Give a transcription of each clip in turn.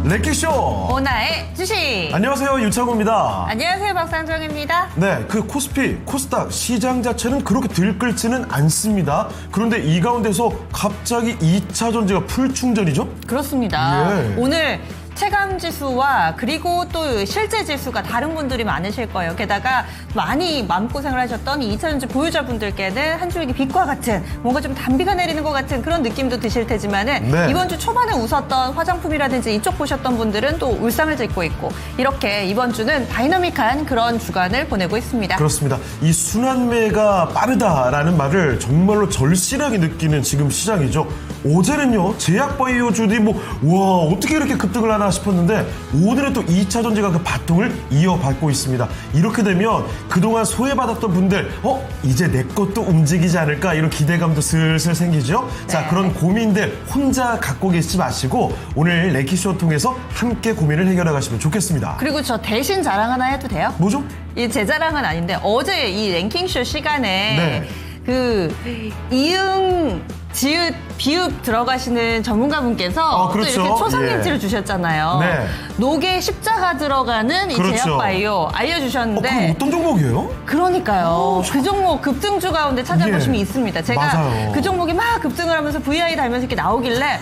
랭킹쇼 오나의 주식. 안녕하세요, 유창호입니다. 안녕하세요, 박상정입니다. 네, 그 코스피, 코스닥 시장 자체는 그렇게 들끓지는 않습니다. 그런데 이 가운데서 갑자기 2차 전지가 풀충전이죠? 그렇습니다. 예. 오늘 체감 지수와 그리고 또 실제 지수가 다른 분들이 많으실 거예요. 게다가 많이 마음고생을 하셨던 이 2차 전지 보유자분들께는 한 줄기 빛과 같은 뭔가 좀 단비가 내리는 것 같은 그런 느낌도 드실 테지만은 네. 이번 주 초반에 웃었던 화장품이라든지 이쪽 보셨던 분들은 또 울상을 짓고 있고 이렇게 이번 주는 다이너믹한 그런 주간을 보내고 있습니다. 그렇습니다. 이 순환매가 빠르다라는 말을 정말로 절실하게 느끼는 지금 시장이죠. 어제는요, 제약바이오주들이 와, 어떻게 이렇게 급등을 하나 싶었는데 오늘은 또 2차 전지가 그 바통을 이어받고 있습니다. 이렇게 되면 그동안 소외받았던 분들, 이제 내 것도 움직이지 않을까 이런 기대감도 슬슬 생기죠. 네. 자, 그런 고민들 혼자 갖고 계시지 마시고 오늘 랭킹쇼 통해서 함께 고민을 해결해 가시면 좋겠습니다. 그리고 저 대신 자랑 하나 해도 돼요? 뭐죠? 이 제 자랑은 아닌데 어제 이 랭킹쇼 시간에 네. 그 이응 지읒 비읍 들어가시는 전문가분께서 그렇죠. 또 이렇게 초성 예. 힌트를 주셨잖아요. 네. 녹에 십자가 들어가는 이 그렇죠. 제약바이오 알려주셨는데 그럼 어떤 종목이에요? 그러니까요. 그 종목 급등주 가운데 찾아보시면 예. 있습니다. 제가 맞아요. 그 종목이 막 급등을 하면서 VI 달면서 이렇게 나오길래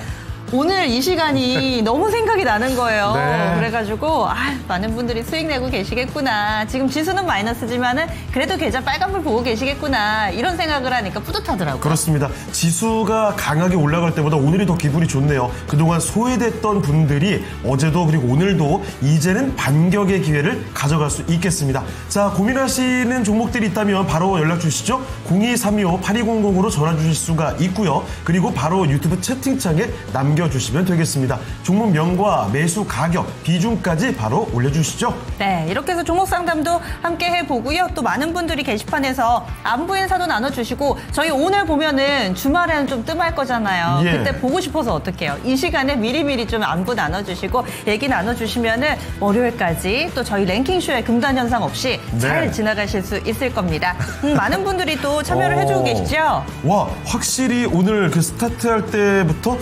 오늘 이 시간이 너무 생각이 나는 거예요. 네. 그래가지고 많은 분들이 수익 내고 계시겠구나. 지금 지수는 마이너스지만은 그래도 계좌 빨간불 보고 계시겠구나. 이런 생각을 하니까 뿌듯하더라고요. 그렇습니다. 지수가 강하게 올라갈 때보다 오늘이 더 기분이 좋네요. 그동안 소외됐던 분들이 어제도 그리고 오늘도 이제는 반격의 기회를 가져갈 수 있겠습니다. 자, 고민하시는 종목들이 있다면 바로 연락 주시죠. 02-325-8200으로 전화 주실 수가 있고요. 그리고 바로 유튜브 채팅창에 남겨주시면 되겠습니다. 종목명과 매수 가격, 비중까지 바로 올려주시죠. 네, 이렇게 해서 종목 상담도 함께 해보고요. 또 많은 분들이 게시판에서 안부 인사도 나눠주시고 저희 오늘 보면은 주말에는 좀 뜸할 거잖아요. 예. 그때 보고 싶어서 어떡해요. 이 시간에 미리미리 좀 안부 나눠주시고 얘기 나눠주시면은 월요일까지 또 저희 랭킹쇼의 금단 현상 없이 잘 네. 지나가실 수 있을 겁니다. 많은 분들이 또 참여를 해주고 계시죠? 와, 확실히 오늘 그 스타트할 때부터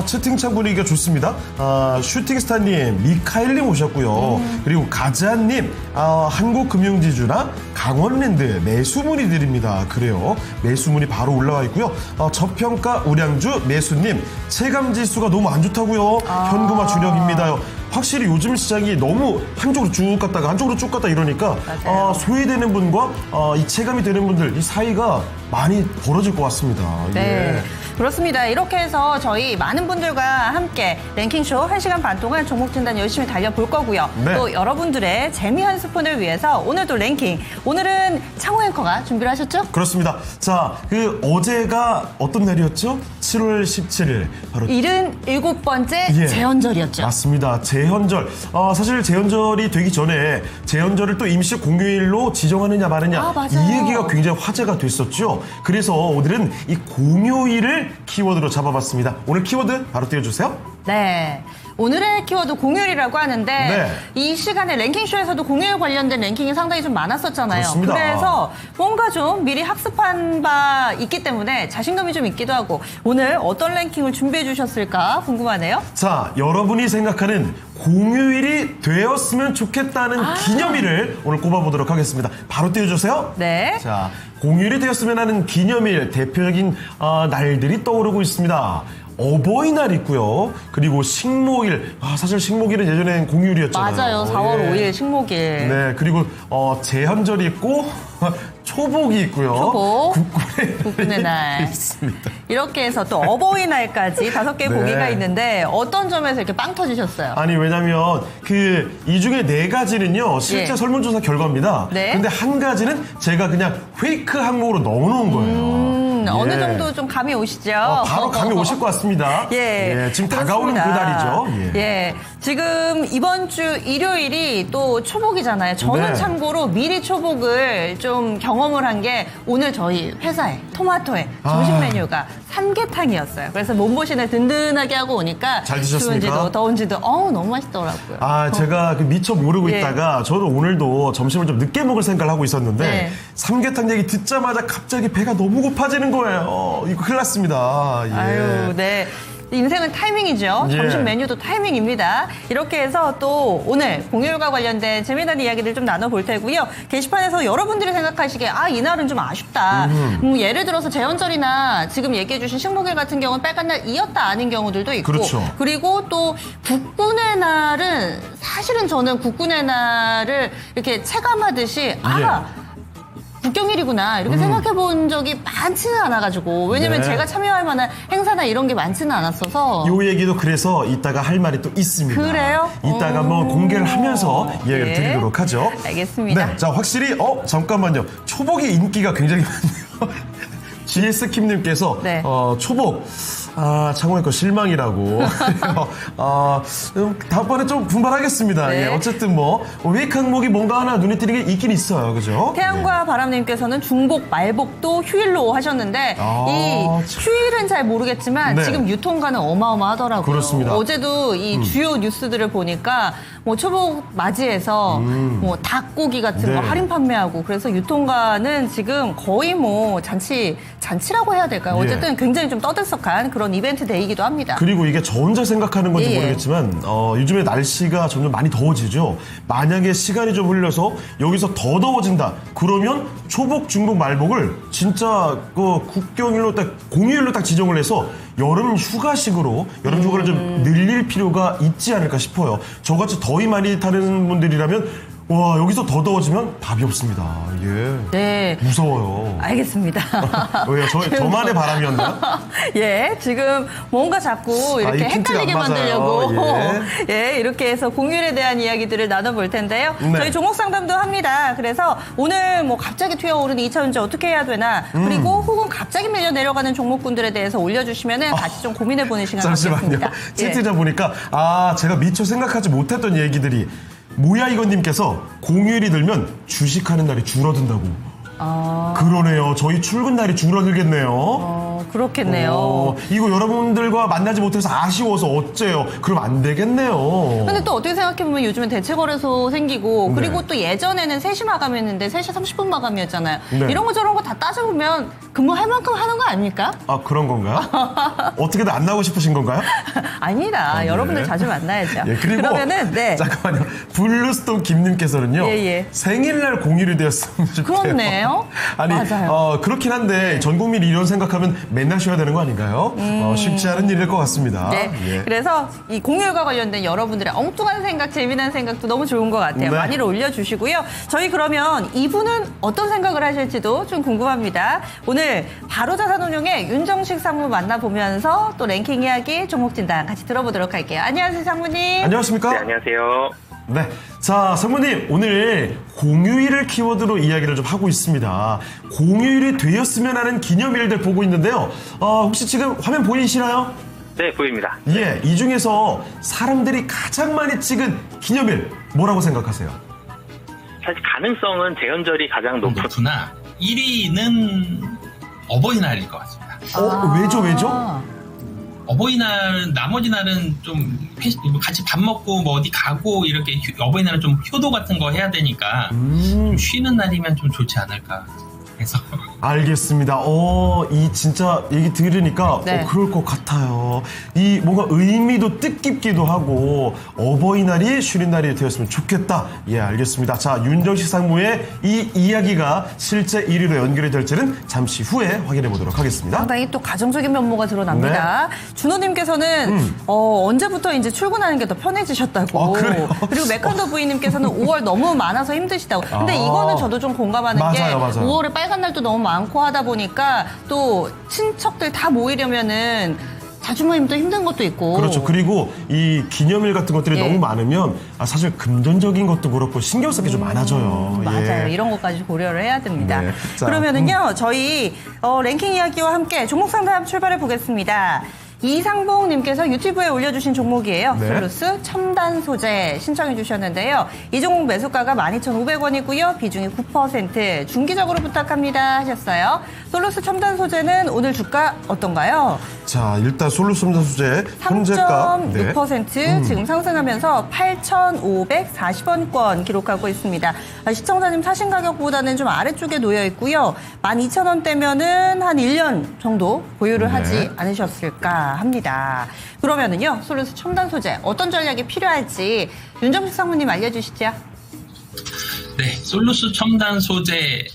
채팅창 분위기가 좋습니다. 슈팅스타님, 미카엘님 오셨고요. 그리고 가자님, 한국금융지주나 강원랜드 매수문의 드립니다. 그래요. 매수문이 바로 올라와 있고요. 저평가 우량주 매수님, 체감지수가 너무 안 좋다고요. 현금화 주력입니다요. 확실히 요즘 시장이 너무 한쪽으로 쭉 갔다가 한쪽으로 쭉 갔다 이러니까 맞아요. 소외되는 분과 이 체감이 되는 분들 이 사이가 많이 벌어질 것 같습니다. 네. 예. 그렇습니다. 이렇게 해서 저희 많은 분들과 함께 랭킹쇼 1시간 반 동안 종목 진단 열심히 달려볼 거고요. 네. 또 여러분들의 재미 한 스푼을 위해서 오늘도 랭킹. 오늘은 창호 앵커가 준비를 하셨죠? 그렇습니다. 자, 어제가 어떤 날이었죠? 7월 17일. 바로 77번째 예. 재헌절이었죠. 맞습니다. 재헌절. 사실 재헌절이 되기 전에 재헌절을 또 임시 공휴일로 지정하느냐 마느냐 맞아요. 이 얘기가 굉장히 화제가 됐었죠. 그래서 오늘은 이 공휴일을 키워드로 잡아봤습니다. 오늘 키워드 바로 띄워주세요. 네. 오늘의 키워드 공휴일이라고 하는데 네. 이 시간에 랭킹쇼에서도 공휴일 관련된 랭킹이 상당히 좀 많았었잖아요. 그렇습니다. 그래서 뭔가 좀 미리 학습한 바 있기 때문에 자신감이 좀 있기도 하고 오늘 어떤 랭킹을 준비해 주셨을까 궁금하네요. 자, 여러분이 생각하는 공휴일이 되었으면 좋겠다는 기념일을 오늘 꼽아보도록 하겠습니다. 바로 띄워주세요. 네. 자, 공휴일이 되었으면 하는 기념일 대표적인 날들이 떠오르고 있습니다. 어버이날 있고요. 그리고 식목일. 사실 식목일은 예전엔 공휴일이었잖아요. 맞아요. 4월 예. 5일 식목일. 네, 그리고 재헌절이 있고 초복이 있고요. 초복. 국군의 국군의 날. 있습니다. 이렇게 해서 또 어버이날까지 5개의 네. 보기가 있는데 어떤 점에서 이렇게 빵 터지셨어요? 아니, 왜냐면 이 중에 4가지는요 실제 예. 설문조사 결과입니다. 네. 근데 한 가지는 제가 그냥 페이크 항목으로 넣어놓은 거예요. 어느 예. 정도 좀 감이 오시죠? 바로 감이 오실 것 같습니다. 예, 지금 다가오는 그 그렇습니다. 날이죠. 예, 지금 이번 주 일요일이 또 초복이잖아요. 저는 네. 참고로 미리 초복을 좀 경험을 한 게 오늘 저희 회사에 토마토에 점심 메뉴가 삼계탕이었어요. 그래서 몸보신을 든든하게 하고 오니까 잘 드셨습니까? 추운지도 더운지도 너무 맛있더라고요. 제가 미처 모르고 예. 있다가 저도 오늘도 점심을 좀 늦게 먹을 생각을 하고 있었는데 네. 삼계탕 얘기 듣자마자 갑자기 배가 너무 고파지는 거예요. 이거 큰일 났습니다. 예. 아유, 네. 인생은 타이밍이죠. 예. 점심 메뉴도 타이밍입니다. 이렇게 해서 또 오늘 공휴일과 관련된 재미난 이야기들 좀 나눠볼 테고요. 게시판에서 여러분들이 생각하시기에 이날은 좀 아쉽다. 예를 들어서 제헌절이나 지금 얘기해주신 식목일 같은 경우는 빨간 날이었다 아닌 경우들도 있고. 그렇죠. 그리고 또 국군의 날은 사실은 저는 국군의 날을 이렇게 체감하듯이 국경일이구나 이렇게 생각해 본 적이 많지는 않아가지고 왜냐면 네. 제가 참여할 만한 행사나 이런 게 많지는 않았어서 요 얘기도 그래서 이따가 할 말이 또 있습니다. 그래요? 이따가 한번 공개를 하면서 이야기를 네. 드리도록 하죠. 알겠습니다. 네, 자 확실히 잠깐만요. 초복이 인기가 굉장히 많네요. GS킴님께서 네. 초복 창원이 거 실망이라고. 다음번에 좀 분발하겠습니다. 네. 예, 어쨌든 웨이크 항목이 뭔가 하나 눈에 띄는 게 있긴 있어요. 그죠? 태양과 바람님께서는 중복, 말복도 휴일로 하셨는데 이 휴일은 잘 모르겠지만 네. 지금 유통가는 어마어마하더라고요. 그렇습니다. 어제도 이 주요 뉴스들을 보니까 초복 맞이해서 닭고기 같은 거 네. 할인 판매하고 그래서 유통가는 지금 거의 잔치라고 해야 될까요? 예. 어쨌든 굉장히 좀 떠들썩한 그런 이벤트 데이이기도 합니다. 그리고 이게 저 혼자 생각하는 건지 예. 모르겠지만 요즘에 날씨가 점점 많이 더워지죠. 만약에 시간이 좀 흘려서 여기서 더 더워진다. 그러면 초복, 중복, 말복을 진짜 국경일로 딱 공휴일로 딱 지정을 해서 여름 휴가식으로 여름 휴가를 좀 늘릴 필요가 있지 않을까 싶어요. 저같이 더위 많이 타는 분들이라면 와 여기서 더 더워지면 답이 없습니다. 예. 네. 무서워요. 알겠습니다. 왜요? 저만의 바람이었나요? 예, 지금 뭔가 자꾸 이렇게 이 핀트가 헷갈리게 안 맞아요. 만들려고 예, 이렇게 해서 공휴일에 대한 이야기들을 나눠볼 텐데요. 네. 저희 종목 상담도 합니다. 그래서 오늘 갑자기 튀어오르는 2차전지 어떻게 해야 되나 그리고 혹은 갑자기 밀려 내려가는 종목군들에 대해서 올려주시면 같이 좀 고민해보는 시간 잠시만요. 갖겠습니다. 채팅창 보니까 제가 미처 생각하지 못했던 얘기들이 뭐야 이건님께서 공휴일이 들면 주식하는 날이 줄어든다고. 그러네요. 저희 출근 날이 줄어들겠네요. 그렇겠네요. 이거 여러분들과 만나지 못해서 아쉬워서 어째요? 그럼 안 되겠네요. 근데 또 어떻게 생각해보면 요즘엔 대체거래소 생기고 그리고 네. 또 예전에는 3시 마감이었는데 3시 30분 마감이었잖아요. 네. 이런 거 저런 거 다 따져보면 근무할 만큼 하는 거 아닙니까? 그런 건가요? 어떻게든 안 나오고 싶으신 건가요? 아니다. 여러분들 네. 자주 만나야죠. 예, 그리고 그러면은 잠깐만요. 블루스톤 김님께서는요. 예. 생일날 공휴일이 되었으면 좋겠대요. 그렇네요. 아니 맞아요. 그렇긴 한데 전 국민이 이런 생각하면 맨날 쉬어야 되는 거 아닌가요? 쉽지 않은 일일 것 같습니다. 네. 예. 그래서 이 공휴일과 관련된 여러분들의 엉뚱한 생각, 재미난 생각도 너무 좋은 것 같아요. 네. 많이들 올려주시고요. 저희 그러면 이분은 어떤 생각을 하실지도 좀 궁금합니다. 오늘 바로자산운용의 윤정식 상무 만나보면서 또 랭킹 이야기, 종목 진단 같이 들어보도록 할게요. 안녕하세요, 상무님. 안녕하십니까? 네, 안녕하세요. 네. 자, 상무님, 오늘 공휴일을 키워드로 이야기를 좀 하고 있습니다. 공휴일이 되었으면 하는 기념일들 보고 있는데요. 혹시 지금 화면 보이시나요? 네, 보입니다. 예, 이 중에서 사람들이 가장 많이 찍은 기념일 뭐라고 생각하세요? 사실 가능성은 제헌절이 가장 높구나. 1위는 어버이날일 것 같습니다. 왜죠? 어버이날, 나머지 날은 좀 같이 밥 먹고 어디 가고 이렇게 어버이날은 좀 효도 같은 거 해야 되니까 좀 쉬는 날이면 좀 좋지 않을까 해서. 알겠습니다. 이 진짜 얘기 들으니까 네. 그럴 것 같아요. 이 뭔가 의미도 뜻깊기도 하고 어버이날이 쉬는 날이 되었으면 좋겠다. 예, 알겠습니다. 자, 윤정식 상무의 이 이야기가 실제 1위로 연결이 될지는 잠시 후에 확인해 보도록 하겠습니다. 상당히 또 가정적인 면모가 드러납니다. 준호님께서는 언제부터 이제 출근하는 게 더 편해지셨다고. 그래요? 그리고 맥컨더 부인님께서는 5월 너무 많아서 힘드시다고. 근데 이거는 저도 좀 공감하는 게 맞아요. 5월에 빨간 날도 너무 많고 하다 보니까 또 친척들 다 모이려면은 자주 모임도 힘든 것도 있고. 그렇죠. 그리고 이 기념일 같은 것들이 예. 너무 많으면 사실 금전적인 것도 그렇고 신경 쓸 게 좀 많아져요. 맞아요. 예. 이런 것까지 고려를 해야 됩니다. 네. 자, 그러면은요, 저희 랭킹 이야기와 함께 종목 상담 출발해 보겠습니다. 이상봉님께서 유튜브에 올려주신 종목이에요. 네. 솔루스 첨단 소재 신청해 주셨는데요. 이 종목 매수가가 12,500원이고요. 비중이 9%. 중기적으로 부탁합니다 하셨어요. 솔루스 첨단 소재는 오늘 주가 어떤가요? 자, 일단 솔루스 첨단 소재 현재가 3.6% 지금 상승하면서 8,540원권 기록하고 있습니다. 시청자님 사신 가격보다는 좀 아래쪽에 놓여 있고요. 12,000원대면은 한 1년 정도 보유를 네. 하지 않으셨을까 합니다. 그러면은요, 솔루스 첨단 소재 어떤 전략이 필요할지 윤정식 상무님 알려주시죠. 네, 솔루스 첨단 소재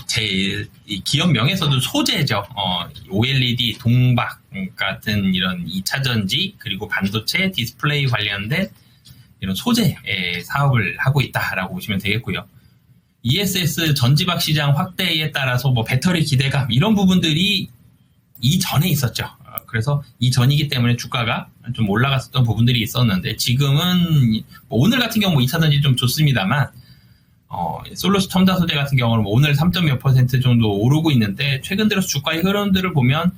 제 기업명에서도 소재죠. OLED, 동박 같은 이런 2차전지 그리고 반도체, 디스플레이 관련된 이런 소재 사업을 하고 있다라고 보시면 되겠고요. ESS 전지박 시장 확대에 따라서 뭐 배터리 기대감 이런 부분들이 이전에 있었죠. 그래서 이전이기 때문에 주가가 좀 올라갔었던 부분들이 있었는데 지금은 뭐 오늘 같은 경우 2차전지 좀 좋습니다만 솔루스 첨단 소재 같은 경우는 뭐 오늘 3.몇 % 정도 오르고 있는데 최근 들어서 주가의 흐름들을 보면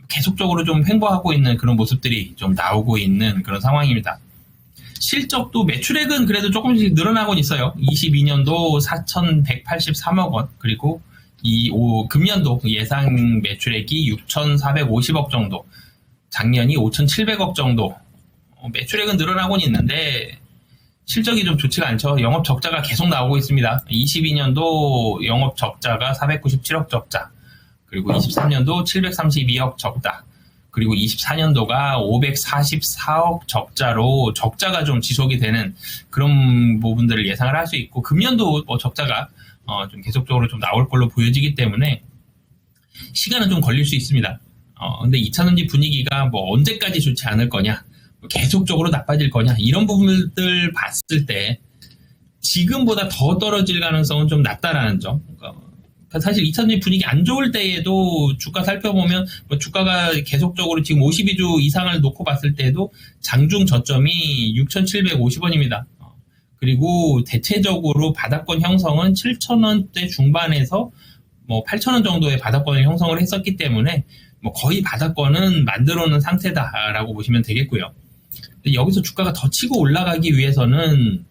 계속적으로 좀 횡보하고 있는 그런 모습들이 좀 나오고 있는 그런 상황입니다. 실적도 매출액은 그래도 조금씩 늘어나곤 있어요. 22년도 4,183억 원, 그리고 금년도 예상 매출액이 6,450억 정도, 작년이 5,700억 정도. 매출액은 늘어나곤 있는데 실적이 좀 좋지가 않죠. 영업 적자가 계속 나오고 있습니다. 22년도 영업 적자가 497억 적자, 그리고 23년도 732억 적자, 그리고 24년도가 544억 적자로 적자가 좀 지속이 되는 그런 부분들을 예상을 할 수 있고, 금년도 적자가 좀 계속적으로 좀 나올 걸로 보여지기 때문에 시간은 좀 걸릴 수 있습니다. 근데 2차전지 분위기가 뭐 언제까지 좋지 않을 거냐, 계속적으로 나빠질 거냐, 이런 부분들 봤을 때 지금보다 더 떨어질 가능성은 좀 낮다라는 점. 사실 2차전지 분위기 안 좋을 때에도 주가 살펴보면 뭐 주가가 계속적으로 지금 52주 이상을 놓고 봤을 때도 장중 저점이 6,750원입니다. 그리고 대체적으로 바닥권 형성은 7,000원대 중반에서 뭐 8,000원 정도의 바닥권을 형성을 했었기 때문에 뭐 거의 바닥권은 만들어 놓은 상태다라고 보시면 되겠고요. 근데 여기서 주가가 더 치고 올라가기 위해서는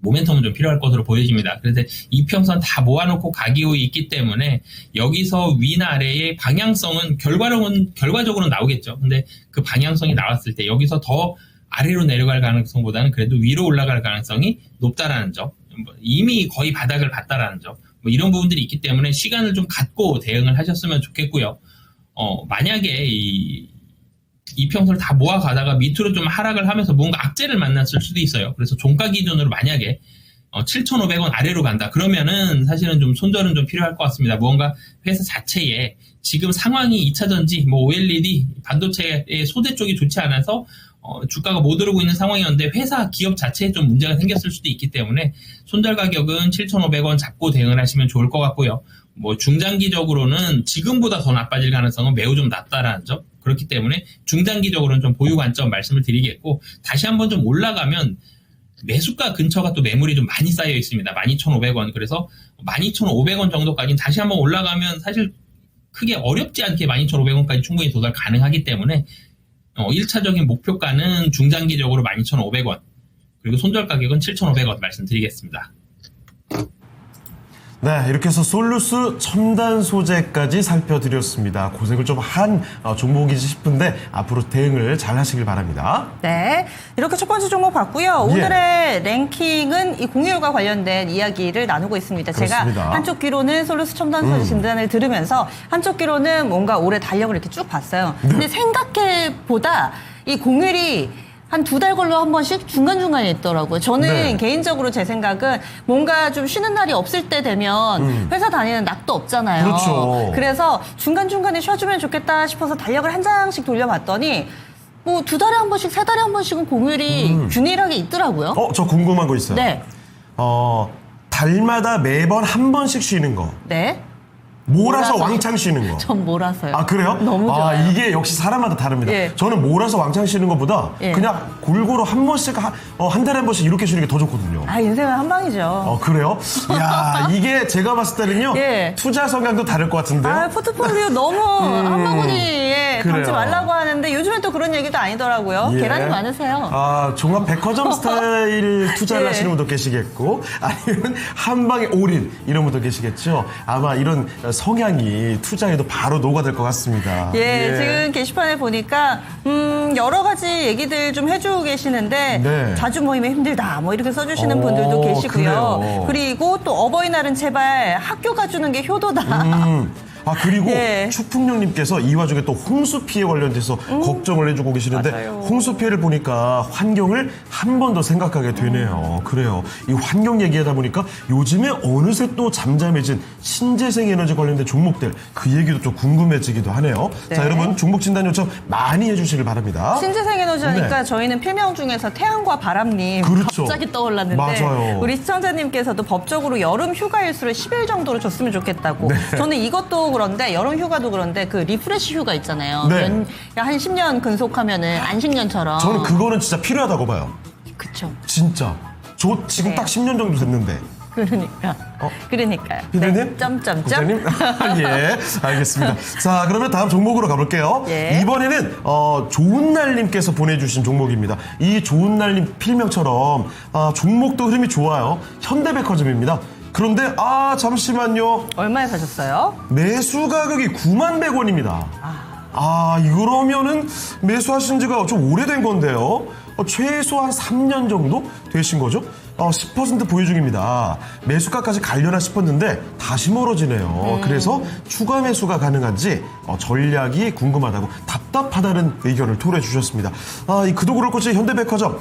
모멘텀은 좀 필요할 것으로 보여집니다. 그래서 이평선 다 모아놓고 가기고 있기 때문에 여기서 위나 아래의 방향성은 결과적으로는 나오겠죠. 근데 그 방향성이 나왔을 때 여기서 더 아래로 내려갈 가능성보다는 그래도 위로 올라갈 가능성이 높다라는 점, 이미 거의 바닥을 봤다라는 점, 뭐 이런 부분들이 있기 때문에 시간을 좀 갖고 대응을 하셨으면 좋겠고요. 만약에 이평선을 다 모아가다가 밑으로 좀 하락을 하면서 뭔가 악재를 만났을 수도 있어요. 그래서 종가 기준으로 만약에 7,500원 아래로 간다, 그러면은 사실은 좀 손절은 좀 필요할 것 같습니다. 뭔가 회사 자체에 지금 상황이 2차전지, 뭐 OLED, 반도체의 소재 쪽이 좋지 않아서 주가가 못 오르고 있는 상황이었는데 회사 기업 자체에 좀 문제가 생겼을 수도 있기 때문에 손절 가격은 7,500원 잡고 대응을 하시면 좋을 것 같고요. 뭐 중장기적으로는 지금보다 더 나빠질 가능성은 매우 좀 낮다라는 점, 그렇기 때문에 중장기적으로는 좀 보유 관점 말씀을 드리겠고, 다시 한번 좀 올라가면 매수가 근처가 또 매물이 좀 많이 쌓여 있습니다. 12,500원. 그래서 12,500원 정도까지는 다시 한번 올라가면 사실 크게 어렵지 않게 12,500원까지 충분히 도달 가능하기 때문에 1차적인 목표가는 중장기적으로 12,500원, 그리고 손절 가격은 7,500원 말씀드리겠습니다. 네, 이렇게 해서 솔루스 첨단 소재까지 살펴드렸습니다. 고생을 좀 한 종목이지 싶은데 앞으로 대응을 잘 하시길 바랍니다. 네, 이렇게 첫 번째 종목 봤고요. 오늘의 랭킹은 이 공유율과 관련된 이야기를 나누고 있습니다. 그렇습니다. 제가 한쪽 귀로는 솔루스 첨단 소재 진단을 들으면서 한쪽 귀로는 뭔가 올해 달력을 이렇게 쭉 봤어요. 근데 생각해보다 이 공유율이 한 2달 걸로 한 번씩 중간중간에 있더라고요. 저는 개인적으로 제 생각은 뭔가 좀 쉬는 날이 없을 때 되면 회사 다니는 낙도 없잖아요. 그렇죠. 그래서 중간중간에 쉬어주면 좋겠다 싶어서 달력을 한 장씩 돌려봤더니 뭐 2달에 한 번씩, 3달에 한 번씩은 공휴일이 균일하게 있더라고요. 저 궁금한 거 있어요. 네. 달마다 매번 한 번씩 쉬는 거. 네. 몰아서 왕창 쉬는 거. 전 몰아서요. 아, 그래요? 너무 좋아요. 이게 역시 사람마다 다릅니다. 예. 저는 몰아서 왕창 쉬는 것보다 그냥 골고루 한 번씩, 한 달에 한 번씩 이렇게 쉬는 게 더 좋거든요. 인생은 한 방이죠. 그래요? 이야, 이게 제가 봤을 때는요. 예. 투자 성향도 다를 것 같은데요. 포트폴리오 너무 한 바구니에 그래요. 담지 말라고 하는데 요즘엔 또 그런 얘기도 아니더라고요. 예. 계란이 많으세요. 종합 백화점 스타일 투자를 예. 하시는 분도 계시겠고, 아니면 한 방에 올인 이런 분도 계시겠죠. 아마 이런 성향이 투자에도 바로 녹아들 것 같습니다. 예, 지금 게시판에 보니까 여러 가지 얘기들 좀 해주고 계시는데 네. 자주 모임에 힘들다 뭐 이렇게 써주시는 분들도 계시고요. 그래요. 그리고 또 어버이날은 제발 학교가 주는 게 효도다. 그리고 예. 추풍령님께서 이 와중에 또 홍수 피해 관련돼서 걱정을 해주고 계시는데 맞아요. 홍수 피해를 보니까 환경을 한 번 더 생각하게 되네요. 그래요. 이 환경 얘기하다 보니까 요즘에 어느새 또 잠잠해진 신재생 에너지 관련된 종목들 그 얘기도 좀 궁금해지기도 하네요. 네. 자, 여러분 종목 진단 요청 많이 해주시길 바랍니다. 신재생 에너지 하니까 네. 저희는 필명 중에서 태양과 바람님 그렇죠. 갑자기 떠올랐는데 맞아요. 우리 시청자님께서도 법적으로 여름 휴가 일수를 10일 정도로 줬으면 좋겠다고. 네. 저는 이것도 그런데 여름 휴가도 그런데 그 리프레시 휴가 있잖아요. 네. 한 10년 근속하면은 안식년처럼. 저는 그거는 진짜 필요하다고 봐요. 그쵸. 진짜. 저 지금 네. 딱 10년 정도 됐는데. 그러니까. 그러니까요. 피디님? 네. 점점점. 국장님? 예, 알겠습니다. 자, 그러면 다음 종목으로 가볼게요. 예. 이번에는 좋은 날님께서 보내주신 종목입니다. 이 좋은 날님 필명처럼 종목도 흐름이 좋아요. 현대백화점입니다. 그런데 잠시만요. 얼마에 사셨어요? 매수 가격이 91,100원입니다. 이러면은 매수하신 지가 좀 오래된 건데요. 최소한 3년 정도 되신 거죠? 10% 보유 중입니다. 매수가까지 가려나 싶었는데 다시 멀어지네요. 그래서 추가 매수가 가능한지 전략이 궁금하다고 답답하다는 의견을 토로해 주셨습니다. 그도 그럴 것이 현대백화점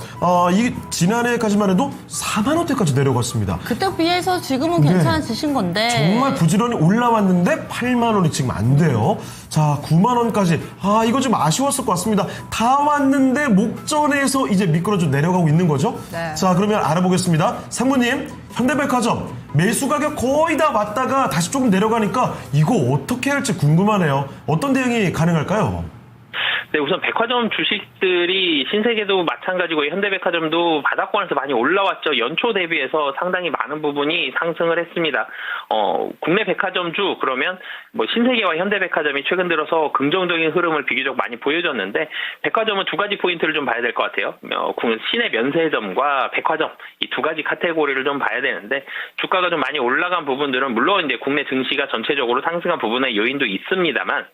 이 지난해까지만 해도 4만 원대까지 내려갔습니다. 그때 비해서 지금은 괜찮으신 건데. 정말 부지런히 올라왔는데 8만 원이 지금 안 돼요. 자, 9만 원까지. 이거 좀 아쉬웠을 것 같습니다. 다 왔는데 목전에서 이제 미끄러져 내려가고 있는 거죠. 네. 자, 그러면 알아보겠습니다. 상무님, 현대백화점 매수 가격 거의 다 왔다가 다시 조금 내려가니까 이거 어떻게 할지 궁금하네요. 어떤 대응이 가능할까요? 네, 우선 백화점 주식들이 신세계도 마찬가지고 현대백화점도 바닥권에서 많이 올라왔죠. 연초 대비해서 상당히 많은 부분이 상승을 했습니다. 국내 백화점주 그러면 뭐 신세계와 현대백화점이 최근 들어서 긍정적인 흐름을 비교적 많이 보여줬는데 백화점은 두 가지 포인트를 좀 봐야 될 것 같아요. 시내 면세점과 백화점 이 두 가지 카테고리를 좀 봐야 되는데 주가가 좀 많이 올라간 부분들은 물론 이제 국내 증시가 전체적으로 상승한 부분의 요인도 있습니다만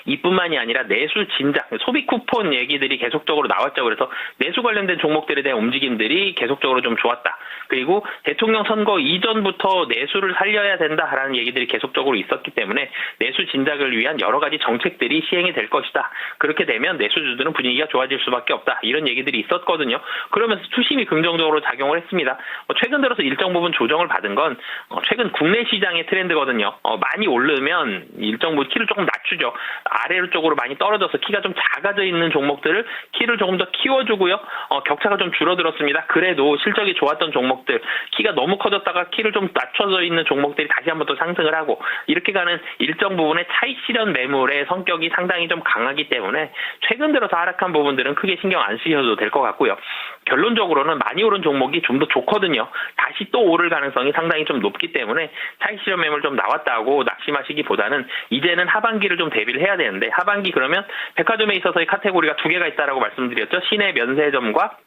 이뿐만이 아니라 내수 진작, 소비 쿠폰 얘기들이 계속적으로 나왔죠. 그래서 내수 관련된 종목들에 대한 움직임들이 계속적으로 좀 좋았다. 그리고 대통령 선거 이전부터 내수를 살려야 된다라는 얘기들이 계속적으로 있었기 때문에 내수 진작을 위한 여러 가지 정책들이 시행이 될 것이다. 그렇게 되면 내수주들은 분위기가 좋아질 수밖에 없다. 이런 얘기들이 있었거든요. 그러면서 투심이 긍정적으로 작용을 했습니다. 최근 들어서 일정 부분 조정을 받은 건 최근 국내 시장의 트렌드거든요. 많이 오르면 일정 부분 키를 조금 낮추죠. 아래로 쪽으로 많이 떨어져서 키가 좀 작아져 있는 종목들을 키를 조금 더 키워주고요. 격차가 좀 줄어들었습니다. 그래도 실적이 좋았던 종목들, 키가 너무 커졌다가 키를 좀 낮춰져 있는 종목들이 다시 한번 또 상승을 하고 이렇게 가는 일정 부분의 차익 실현 매물의 성격이 상당히 좀 강하기 때문에 최근 들어서 하락한 부분들은 크게 신경 안 쓰셔도 될 것 같고요. 결론적으로는 많이 오른 종목이 좀 더 좋거든요. 다시 또 오를 가능성이 상당히 좀 높기 때문에 차익 실현 매물 좀 나왔다고 낙심하시기보다는 이제는 하반기를 좀 대비를 해야 되는데 하반기 그러면 백화점에 있어서의 카테고리가 두 개가 있다라고 말씀드렸죠. 시내 면세점과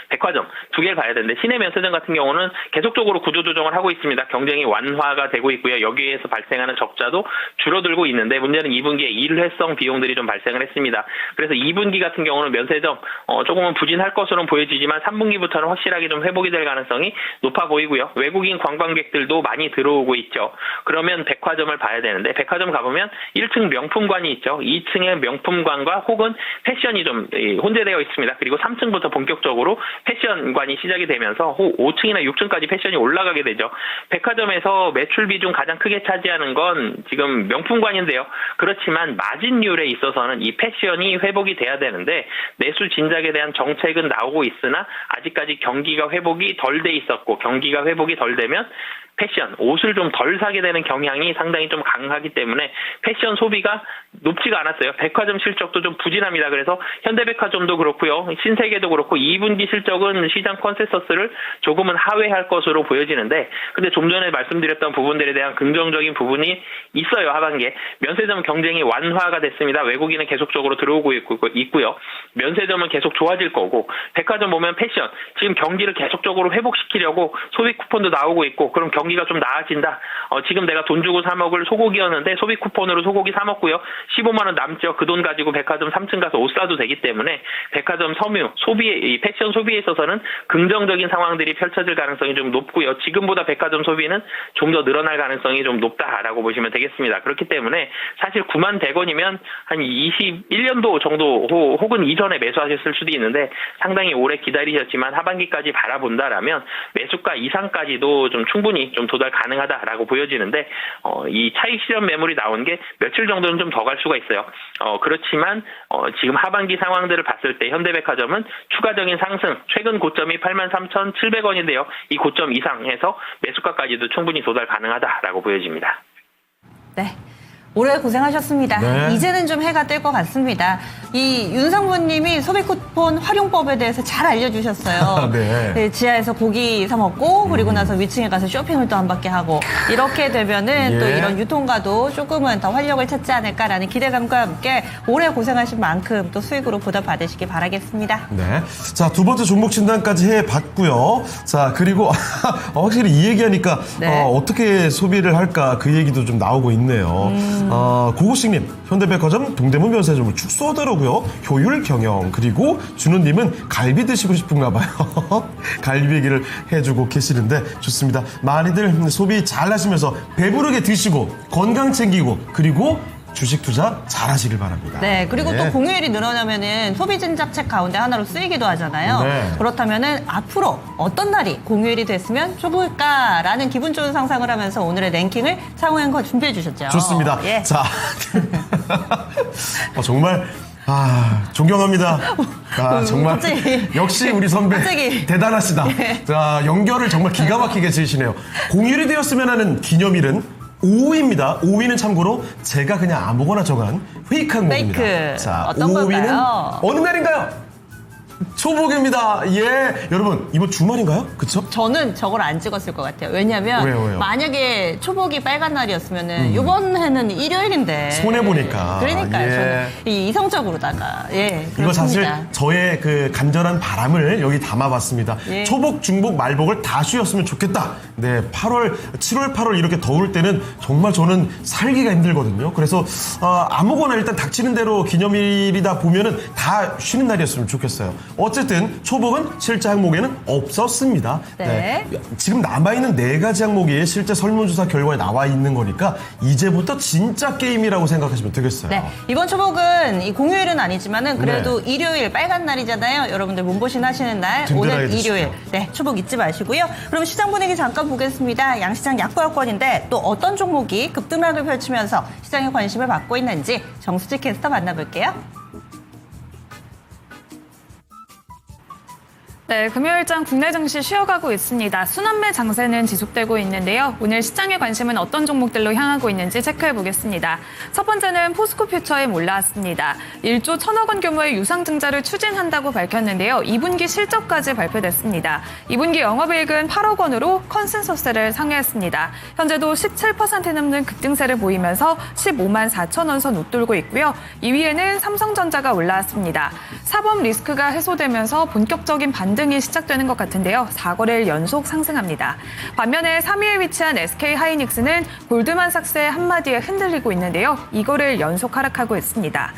백화점 두 개를 봐야 되는데 시내 면세점 같은 경우는 계속적으로 구조조정을 하고 있습니다. 경쟁이 완화가 되고 있고요. 여기에서 발생하는 적자도 줄어들고 있는데 문제는 2분기에 일회성 비용들이 좀 발생을 했습니다. 그래서 2분기 같은 경우는 면세점 조금은 부진할 것으로는 보여지지만 3분기부터는 확실하게 좀 회복이 될 가능성이 높아 보이고요. 외국인 관광객들도 많이 들어오고 있죠. 그러면 백화점을 봐야 되는데 백화점 가보면 1층 명품관이 있죠. 2층의 명품관과 혹은 패션이 좀 혼재되어 있습니다. 그리고 3층부터 본격적으로 패션관이 시작이 되면서 5층이나 6층까지 패션이 올라가게 되죠. 백화점에서 매출 비중 가장 크게 차지하는 건 지금 명품관인데요. 그렇지만 마진율에 있어서는 이 패션이 회복이 돼야 되는데 내수 진작에 대한 정책은 나오고 있으나 아직까지 경기가 회복이 덜 돼 있었고 경기가 회복이 덜 되면 패션, 옷을 좀 덜 사게 되는 경향이 상당히 좀 강하기 때문에 패션 소비가 높지가 않았어요. 백화점 실적도 좀 부진합니다. 그래서 현대백화점도 그렇고요. 신세계도 그렇고 2분기 실적은 시장 컨센서스를 조금은 하회할 것으로 보여지는데 근데 좀 전에 말씀드렸던 부분들에 대한 긍정적인 부분이 있어요. 하반기에. 면세점 경쟁이 완화가 됐습니다. 외국인은 계속적으로 들어오고 있고요. 면세점은 계속 좋아질 거고 백화점 보면 패션, 지금 경기를 계속적으로 회복시키려고 소비 쿠폰도 나오고 있고 그럼 경기가 좀 나아진다. 지금 내가 돈 주고 사 먹을 소고기였는데 소비 쿠폰으로 소고기 사 먹고요. 15만 원 남죠. 그 돈 가지고 백화점 3층 가서 옷 사도 되기 때문에 백화점 섬유, 이 패션 소비에 있어서는 긍정적인 상황들이 펼쳐질 가능성이 좀 높고요. 지금보다 백화점 소비는 좀 더 늘어날 가능성이 좀 높다라고 보시면 되겠습니다. 그렇기 때문에 사실 91,100원이면 한 21년도 정도 혹은 이전에 매수하셨을 수도 있는데 상당히 오래 기다리셨지만 하반기까지 바라본다라면 매수가 이상까지도 좀 충분히 좀 도달 가능하다라고 보여지는데 이 차익 실현 매물이 나온 게 며칠 정도는 좀 더 갈 수가 있어요. 그렇지만 지금 하반기 상황들을 봤을 때 현대백화점은 추가적인 상승, 최근 고점이 83,700원인데요. 이 고점 이상에서 매수가까지도 충분히 도달 가능하다라고 보여집니다. 네. 오래 고생하셨습니다. 네. 이제는 좀 해가 뜰 것 같습니다. 이 윤상무님이 소비 쿠폰 활용법에 대해서 잘 알려주셨어요. 네. 네, 지하에서 고기 사 먹고 그리고 나서 위층에 가서 쇼핑을 또 한 바퀴 하고 이렇게 되면은 또 예. 이런 유통가도 조금은 더 활력을 찾지 않을까라는 기대감과 함께 오래 고생하신 만큼 또 수익으로 보답받으시기 바라겠습니다. 네. 자, 두 번째 종목 진단까지 해봤고요. 자, 그리고 확실히 이 얘기하니까 네. 어떻게 소비를 할까 그 얘기도 좀 나오고 있네요. 고고식님, 현대백화점 동대문 면세점을 축소하더라고요. 효율 경영. 그리고 준호님은 갈비 드시고 싶은가 봐요. 갈비 얘기를 해주고 계시는데 좋습니다. 많이들 소비 잘 하시면서 배부르게 드시고 건강 챙기고 그리고 주식 투자 잘 하시길 바랍니다. 네, 그리고 네. 또 공휴일이 늘어나면은 소비 진작책 가운데 하나로 쓰이기도 하잖아요. 네. 그렇다면은 앞으로 어떤 날이 공휴일이 됐으면 좋을까라는 기분 좋은 상상을 하면서 오늘의 랭킹을 창호 앵커 준비해 주셨죠. 좋습니다. 예. 자, 정말 존경합니다. 정말 갑자기. 역시 우리 선배 갑자기. 대단하시다. 네. 자, 연결을 정말 기가 막히게 지으시네요. 공휴일이 되었으면 하는 기념일은 5위입니다. 5위는 참고로 제가 그냥 아무거나 정한 페이크한 곡입니다. 페이크. 자, 어떤 5위는 걸까요? 어느 날인가요? 초복입니다. 예, 여러분 이번 주말인가요? 그쵸? 저는 저걸 안 찍었을 것 같아요. 왜냐면 왜요? 만약에 초복이 빨간 날이었으면은 이번 해는 일요일인데 손해 보니까. 그러니까요. 예. 저는 이성적으로다가 그렇습니다. 이거 사실 저의 그 간절한 바람을 여기 담아봤습니다. 예. 초복, 중복, 말복을 다 쉬었으면 좋겠다. 네, 7월, 8월 이렇게 더울 때는 정말 저는 살기가 힘들거든요. 그래서 아무거나 일단 닥치는 대로 기념일이다 보면은 다 쉬는 날이었으면 좋겠어요. 어쨌든 초복은 실제 항목에는 없었습니다. 네. 지금 남아있는 4가지 항목이 실제 설문조사 결과에 나와 있는 거니까 이제부터 진짜 게임이라고 생각하시면 되겠어요. 네, 이번 초복은 이 공휴일은 아니지만은 그래도 네. 일요일 빨간 날이잖아요. 여러분들 몸보신 하시는 날 든든하게 오늘 드시죠. 일요일. 네, 초복 잊지 마시고요. 그럼 시장 분위기 잠깐 보겠습니다. 양시장 약보합권인데 또 어떤 종목이 급등락을 펼치면서 시장의 관심을 받고 있는지 정수지 캐스터 만나볼게요. 네, 금요일장 국내 증시 쉬어가고 있습니다. 순환매 장세는 지속되고 있는데요. 오늘 시장의 관심은 어떤 종목들로 향하고 있는지 체크해 보겠습니다. 첫 번째는 포스코 퓨처에 올라왔습니다. 1조 1,000억 원 규모의 유상증자를 추진한다고 밝혔는데요. 2분기 실적까지 발표됐습니다. 2분기 영업이익은 8억 원으로 컨센서스를 상회했습니다. 현재도 17% 넘는 급등세를 보이면서 15만 4천 원 선 웃돌고 있고요. 2위에는 삼성전자가 올라왔습니다. 사법 리스크가 해소되면서 본격적인 반등이 시작되는 것 같은데요. 4거래일 연속 상승합니다. 반면에 3위에 위치한 SK하이닉스는 골드만삭스의 한마디에 흔들리고 있는데요. 2거래일 연속 하락하고 있습니다.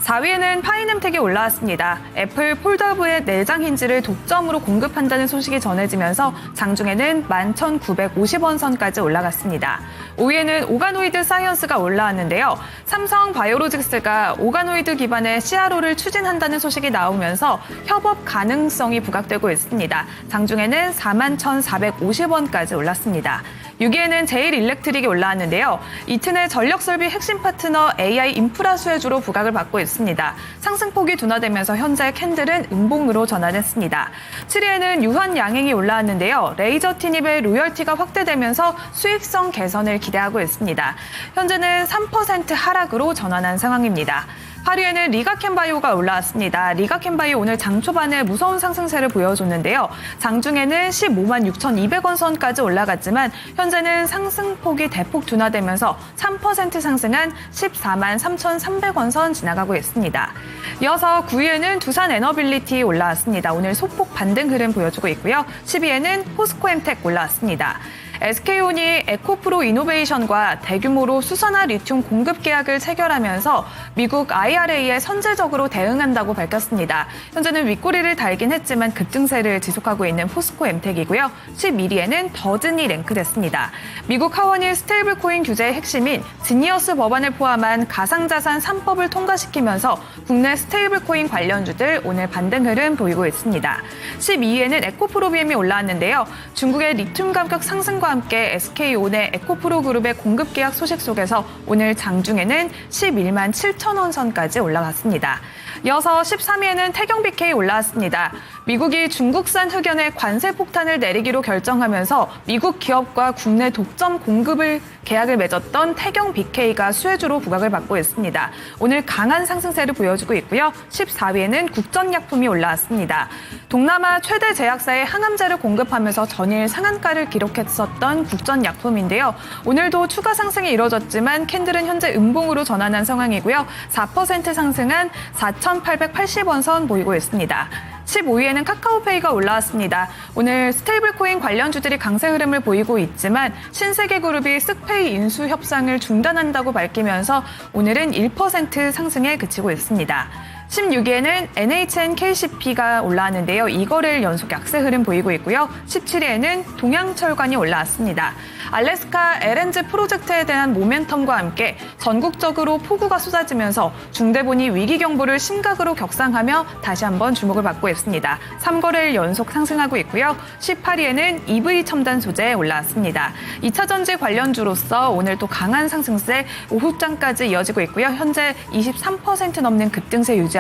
4위에는 파이nem텍이 올라왔습니다. 애플 폴더블의 내장 힌지를 독점으로 공급한다는 소식이 전해지면서 장중에는 11,950원 선까지 올라갔습니다. 5위에는 오가노이드 사이언스가 올라왔는데요. 삼성 바이오로직스가 오가노이드 기반의 CRO를 추진한다는 소식이 나오면서 협업 가능성이 부각되고 있습니다. 장중에는 41,450원까지 올랐습니다. 6위에는 제일일렉트릭이 올라왔는데요. 이튼의 전력설비 핵심 파트너 AI 인프라 수혜주로 부각을 받고 있습니다. 상승폭이 둔화되면서 현재 캔들은 음봉으로 전환했습니다. 7위에는 유한양행이 올라왔는데요. 레이저 티닙의 로열티가 확대되면서 수익성 개선을 기대하고 있습니다. 현재는 3% 하락으로 전환한 상황입니다. 8위에는 리가켄바이오가 올라왔습니다. 리가켄바이오 오늘 장 초반에 무서운 상승세를 보여줬는데요. 장중에는 15만 6,200원 선까지 올라갔지만 현재는 상승폭이 대폭 둔화되면서 3% 상승한 14만 3,300원 선 지나가고 있습니다. 이어서 9위에는 두산에너빌리티 올라왔습니다. 오늘 소폭 반등 흐름 보여주고 있고요. 10위에는 포스코엠텍 올라왔습니다. SK온이 에코프로 이노베이션과 대규모로 수산화 리튬 공급 계약을 체결하면서 미국 IRA에 선제적으로 대응한다고 밝혔습니다. 현재는 윗꼬리를 달긴 했지만 급등세를 지속하고 있는 포스코 엠텍이고요. 11위에는 더즌이 랭크됐습니다. 미국 하원이 스테이블코인 규제의 핵심인 지니어스 법안을 포함한 가상자산 3법을 통과시키면서 국내 스테이블코인 관련주들 오늘 반등 흐름 보이고 있습니다. 12위에는 에코프로비엠이 올라왔는데요. 중국의 리튬 가격 상승과 함께 SK온의 에코프로 그룹의 공급 계약 소식 속에서 오늘 장중에는 11만 7천 원 선까지 올라갔습니다. 이어서 13위에는 태경 BK 올라왔습니다. 미국이 중국산 흑연에 관세 폭탄을 내리기로 결정하면서 미국 기업과 국내 독점 공급을 계약을 맺었던 태경 BK가 수혜주로 부각을 받고 있습니다. 오늘 강한 상승세를 보여주고 있고요. 14위에는 국전약품이 올라왔습니다. 동남아 최대 제약사에 항암제를 공급하면서 전일 상한가를 기록했었던 국전약품인데요. 오늘도 추가 상승이 이뤄졌지만 캔들은 현재 음봉으로 전환한 상황이고요. 4% 상승한 4,880원 선 보이고 있습니다. 15위에는 카카오페이가 올라왔습니다. 오늘 스테이블코인 관련주들이 강세 흐름을 보이고 있지만 신세계그룹이 쓱페이 인수 협상을 중단한다고 밝히면서 오늘은 1% 상승에 그치고 있습니다. 16위에는 NHN KCP가 올라왔는데요. 2거래일 연속 약세 흐름 보이고 있고요. 17위에는 동양철관이 올라왔습니다. 알래스카 LNG 프로젝트에 대한 모멘텀과 함께 전국적으로 폭우가 쏟아지면서 중대본이 위기 경보를 심각으로 격상하며 다시 한번 주목을 받고 있습니다. 3거래일 연속 상승하고 있고요. 18위에는 EV 첨단 소재 올라왔습니다. 2차전지 관련주로서 오늘 또 강한 상승세 오후장까지 이어지고 있고요. 현재 23% 넘는 급등세 유지하며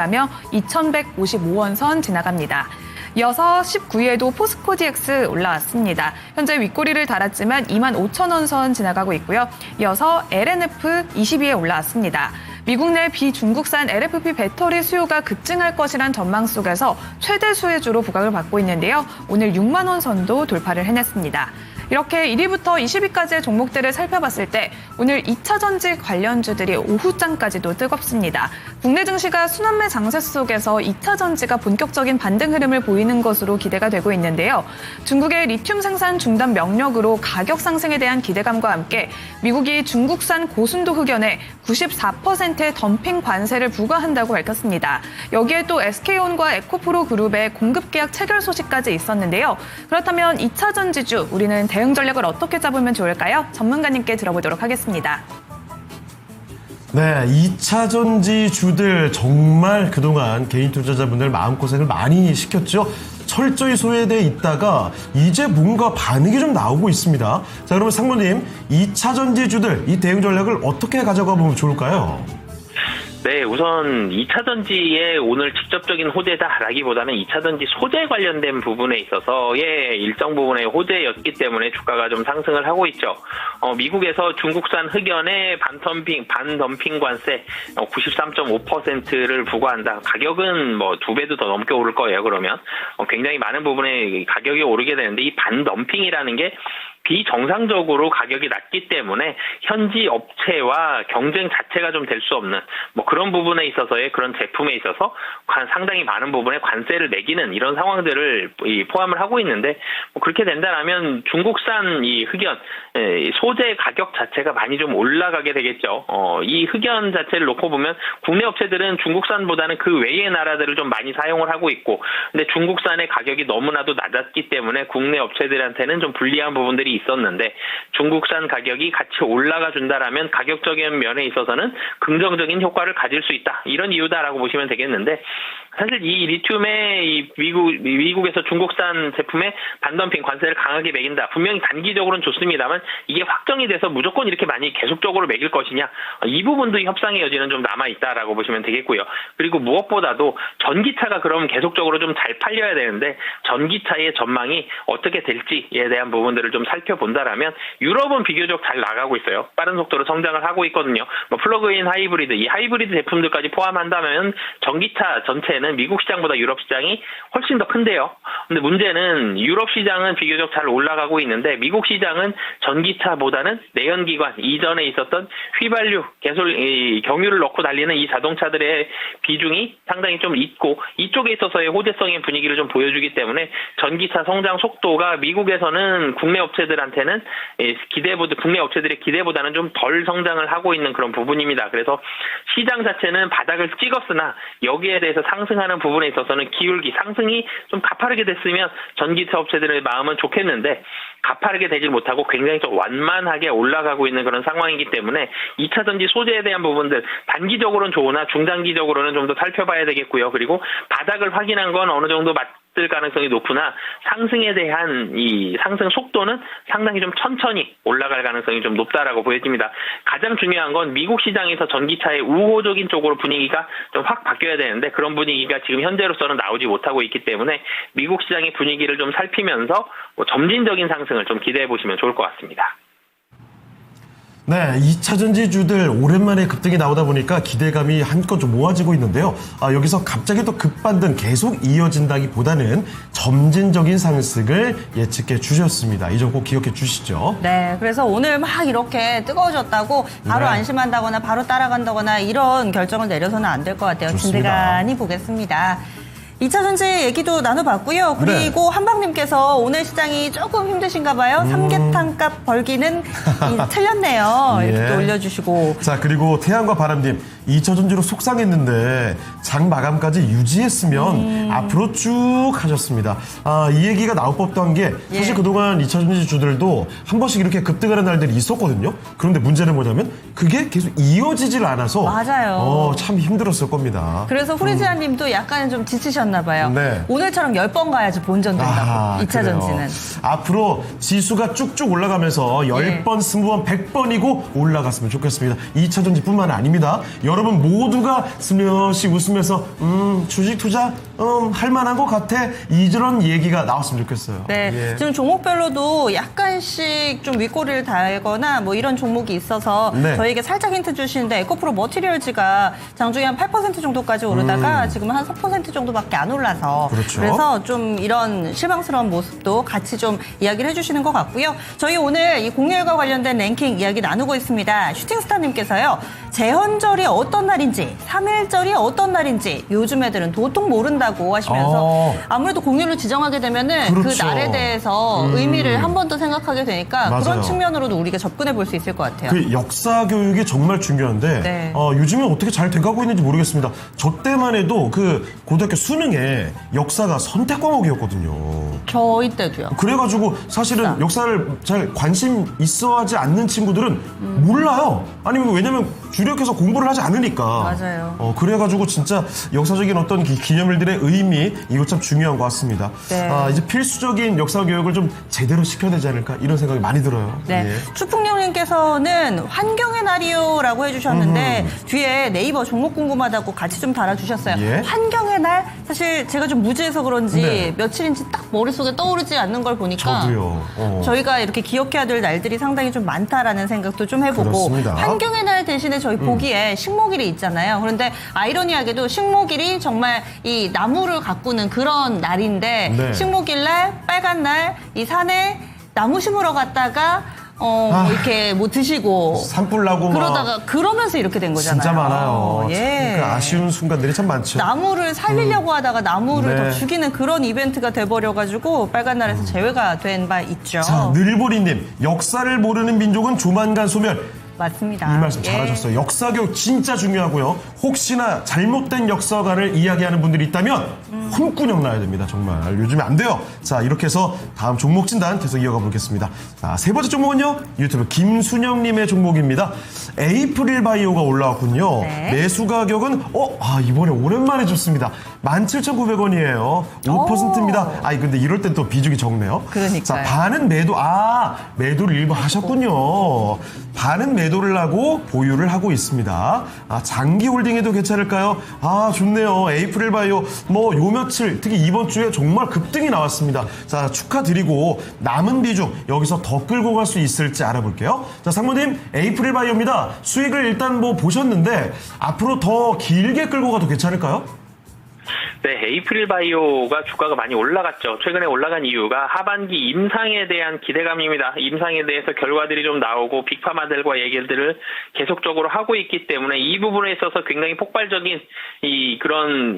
2,155원 선 지나갑니다. 이어서 19위에도 포스코 DX 올라왔습니다. 현재 윗꼬리를 달았지만 25,000원 선 지나가고 있고요. 이어서 LNF 20위에 올라왔습니다. 미국 내 비중국산 LFP 배터리 수요가 급증할 것이란 전망 속에서 최대 수혜주로 부각을 받고 있는데요. 오늘 6만 원 선도 돌파를 해냈습니다. 이렇게 1위부터 20위까지의 종목들을 살펴봤을 때 오늘 2차전지 관련주들이 오후장까지도 뜨겁습니다. 국내 증시가 순환매 장세 속에서 2차전지가 본격적인 반등 흐름을 보이는 것으로 기대가 되고 있는데요. 중국의 리튬 생산 중단 명령으로 가격 상승에 대한 기대감과 함께 미국이 중국산 고순도 흑연에 94%의 덤핑 관세를 부과한다고 밝혔습니다. 여기에 또 SK온과 에코프로 그룹의 공급 계약 체결 소식까지 있었는데요. 그렇다면 2차전지주 우리는 대응 전략을 어떻게 잡으면 좋을까요? 전문가님께 들어보도록 하겠습니다. 네, 2차전지 주들 정말 그동안 개인 투자자분들 마음고생을 많이 시켰죠. 철저히 소외돼 있다가 이제 뭔가 반응이 좀 나오고 있습니다. 자, 그러면 상무님, 2차전지 주들 이 대응 전략을 어떻게 가져가 보면 좋을까요? 네, 우선 2차전지의 오늘 직접적인 호재다라기보다는 2차전지 소재 관련된 부분에 있어서의 일정 부분의 호재였기 때문에 주가가 좀 상승을 하고 있죠. 미국에서 중국산 흑연의 반덤핑 관세 93.5%를 부과한다. 가격은 뭐 2배도 더 넘게 오를 거예요. 그러면 굉장히 많은 부분에 가격이 오르게 되는데 이 반덤핑이라는 게 비정상적으로 가격이 낮기 때문에 현지 업체와 경쟁 자체가 좀 될 수 없는 뭐 그런 부분에 있어서의 그런 제품에 있어서 상당히 많은 부분에 관세를 매기는 이런 상황들을 포함을 하고 있는데 뭐 그렇게 된다면 중국산 이 흑연 소재 가격 자체가 많이 좀 올라가게 되겠죠. 이 흑연 자체를 놓고 보면 국내 업체들은 중국산보다는 그 외의 나라들을 좀 많이 사용을 하고 있고 근데 중국산의 가격이 너무나도 낮았기 때문에 국내 업체들한테는 좀 불리한 부분들이 있었는데 중국산 가격이 같이 올라가 준다라면 가격적인 면에 있어서는 긍정적인 효과를 가질 수 있다. 이런 이유다라고 보시면 되겠는데 사실 이 리튬의 이 미국에서 중국산 제품에 반덤핑 관세를 강하게 매긴다. 분명히 단기적으로는 좋습니다만 이게 확정이 돼서 무조건 이렇게 많이 계속적으로 매길 것이냐. 이 부분도 협상의 여지는 좀 남아있다라고 보시면 되겠고요. 그리고 무엇보다도 전기차가 그럼 계속적으로 좀 잘 팔려야 되는데 전기차의 전망이 어떻게 될지에 대한 부분들을 좀 살펴본다라면 유럽은 비교적 잘 나가고 있어요. 빠른 속도로 성장을 하고 있거든요. 뭐 플러그인 하이브리드, 이 하이브리드 제품들까지 포함한다면 전기차 전체는 미국 시장보다 유럽 시장이 훨씬 더 큰데요. 근데 문제는 유럽 시장은 비교적 잘 올라가고 있는데 미국 시장은 전기차보다는 내연기관 이전에 있었던 휘발유, 경유를 넣고 달리는 이 자동차들의 비중이 상당히 좀 있고 이쪽에 있어서의 호재성의 분위기를 좀 보여주기 때문에 전기차 성장 속도가 미국에서는 국내 업체들 업체들한테는 국내 업체들의 기대보다는 좀 덜 성장을 하고 있는 그런 부분입니다. 그래서 시장 자체는 바닥을 찍었으나 여기에 대해서 상승하는 부분에 있어서는 기울기, 상승이 좀 가파르게 됐으면 전기차 업체들의 마음은 좋겠는데 가파르게 되질 못하고 굉장히 좀 완만하게 올라가고 있는 그런 상황이기 때문에 2차 전지 소재에 대한 부분들 단기적으로는 좋으나 중장기적으로는 좀 더 살펴봐야 되겠고요. 그리고 바닥을 확인한 건 어느 정도 맞을 가능성이 높으나 상승에 대한 이 상승 속도는 상당히 좀 천천히 올라갈 가능성이 좀 높다라고 보여집니다. 가장 중요한 건 미국 시장에서 전기차의 우호적인 쪽으로 분위기가 좀 확 바뀌어야 되는데 그런 분위기가 지금 현재로서는 나오지 못하고 있기 때문에 미국 시장의 분위기를 좀 살피면서 점진적인 상승을 좀 기대해 보시면 좋을 것 같습니다. 네, 2차 전지주들 오랜만에 급등이 나오다 보니까 기대감이 한껏 좀 모아지고 있는데요. 여기서 갑자기 또 급반등 계속 이어진다기보다는 점진적인 상승을 예측해 주셨습니다. 이 점 꼭 기억해 주시죠. 네, 그래서 오늘 막 이렇게 뜨거워졌다고 바로 네. 안심한다거나 바로 따라간다거나 이런 결정을 내려서는 안 될 것 같아요. 좋습니다. 진드간이 보겠습니다. 2차 전지 얘기도 나눠봤고요. 그리고 네. 한방님께서 오늘 시장이 조금 힘드신가 봐요. 삼계탕값 벌기는 틀렸네요. 이렇게 예. 또 올려주시고. 자, 그리고 태양과 바람님, 2차 전지로 속상했는데 장 마감까지 유지했으면 앞으로 쭉 하셨습니다. 이 얘기가 나올 법도 한 게 사실 예. 그동안 2차 전지주들도 한 번씩 이렇게 급등하는 날들이 있었거든요. 그런데 문제는 뭐냐면 그게 계속 이어지질 않아서 맞아요. 참 힘들었을 겁니다. 그래서 후리지아 님도 약간 좀 지치셨나 봐요. 네. 오늘처럼 10번 가야지 본전 된다고. 2차 그래요. 전지는. 앞으로 지수가 쭉쭉 올라가면서 10번, 20번, 100번이고 올라갔으면 좋겠습니다. 2차 전지뿐만 아닙니다. 여러분 모두가 스며시 웃으면서 주식 투자 할 만한 것 같아. 이런 얘기가 나왔으면 좋겠어요. 네, 예. 지금 종목별로도 약간씩 좀 윗꼬리를 달거나 뭐 이런 종목이 있어서 네. 저희에게 살짝 힌트 주시는데 에코프로 머티리얼즈가 장중에 한 8% 정도까지 오르다가 지금 한 4% 정도밖에 안 올라서 그렇죠. 그래서 좀 이런 실망스러운 모습도 같이 좀 이야기를 해주시는 것 같고요. 저희 오늘 이 공률과 관련된 랭킹 이야기 나누고 있습니다. 슈팅스타님께서요. 재헌절이 어떤 날인지 3일절이 어떤 날인지 요즘 애들은 도통 모른다고 하시면서 아무래도 공률로 지정하게 되면은 그 그렇죠. 날에 대해서 의미를 한 번 더 생각하게 되니까 맞아요. 그런 측면으로도 우리가 접근해 볼 수 있을 것 같아요. 그 역사 교육이 정말 중요한데 네. 요즘에 어떻게 잘 돼가고 있는지 모르겠습니다. 저 때만 해도 그 고등학교 수능에 역사가 선택 과목이었거든요. 저희 때도요. 그래가지고 사실은 역사를 잘 관심 있어하지 않는 친구들은 몰라요. 아니면 왜냐면 주력해서 공부를 하지 않으니까. 맞아요. 그래가지고 진짜 역사적인 어떤 기념일들의 의미 이거 참 중요한 것 같습니다. 네. 이제 필수적인 역사 교육을 좀 제대로 시켜야 되지 않을까 이런 생각이 많이 들어요. 네. 예. 추풍령님께서는 환경의 날이요라고 해주셨는데 뒤에 네이버 종목 궁금하다고 같이 좀 달아주셨어요. 예. 환경의 날 사실 제가 좀 무지해서 그런지 네. 며칠인지 딱 머릿속에 떠오르지 않는 걸 보니까 저도요. 저희가 이렇게 기억해야 될 날들이 상당히 좀 많다라는 생각도 좀 해보고 그렇습니다. 환경의 날 대신에 저희 보기에 식목일이 있잖아요. 그런데 아이러니하게도 식목일이 정말 이 나무를 가꾸는 그런 날인데 네. 식목일 날 빨간 날 이 산에 나무 심으러 갔다가 이렇게 뭐 드시고 산불 나고 그러다가 그러면서 이렇게 된 거잖아요. 진짜 많아요. 예. 그 아쉬운 순간들이 참 많죠. 나무를 살리려고 하다가 나무를 네. 더 죽이는 그런 이벤트가 돼버려가지고 빨간 날에서 제외가 된 바 있죠. 자, 늘보리님, 역사를 모르는 민족은 조만간 소멸. 맞습니다. 이 말씀 예. 잘하셨어요. 역사 교육 진짜 중요하고요. 혹시나 잘못된 역사관을 이야기하는 분들이 있다면 혼꾸녕 나야 됩니다. 정말 요즘에 안 돼요. 자, 이렇게 해서 다음 종목 진단 계속 이어가 보겠습니다. 자, 세 번째 종목은요. 유튜브 김순영님의 종목입니다. 에이프릴 바이오가 올라왔군요. 네. 매수 가격은 이번에 오랜만에 좋습니다. 17,900원이에요. 5%입니다. 근데 이럴 땐 또 비중이 적네요. 그러니까요. 자, 반은 매도, 매도를 일부 하셨군요. 반은 매도를 하고 보유를 하고 있습니다. 장기 홀딩해도 괜찮을까요? 좋네요. 에이프릴 바이오, 요 며칠, 특히 이번 주에 정말 급등이 나왔습니다. 자, 축하드리고, 남은 비중, 여기서 더 끌고 갈 수 있을지 알아볼게요. 자, 상무님, 에이프릴 바이오입니다. 수익을 일단 보셨는데, 앞으로 더 길게 끌고 가도 괜찮을까요? 네, 에이프릴 바이오가 주가가 많이 올라갔죠. 최근에 올라간 이유가 하반기 임상에 대한 기대감입니다. 임상에 대해서 결과들이 좀 나오고 빅파마들과 얘기들을 계속적으로 하고 있기 때문에 이 부분에 있어서 굉장히 폭발적인 그런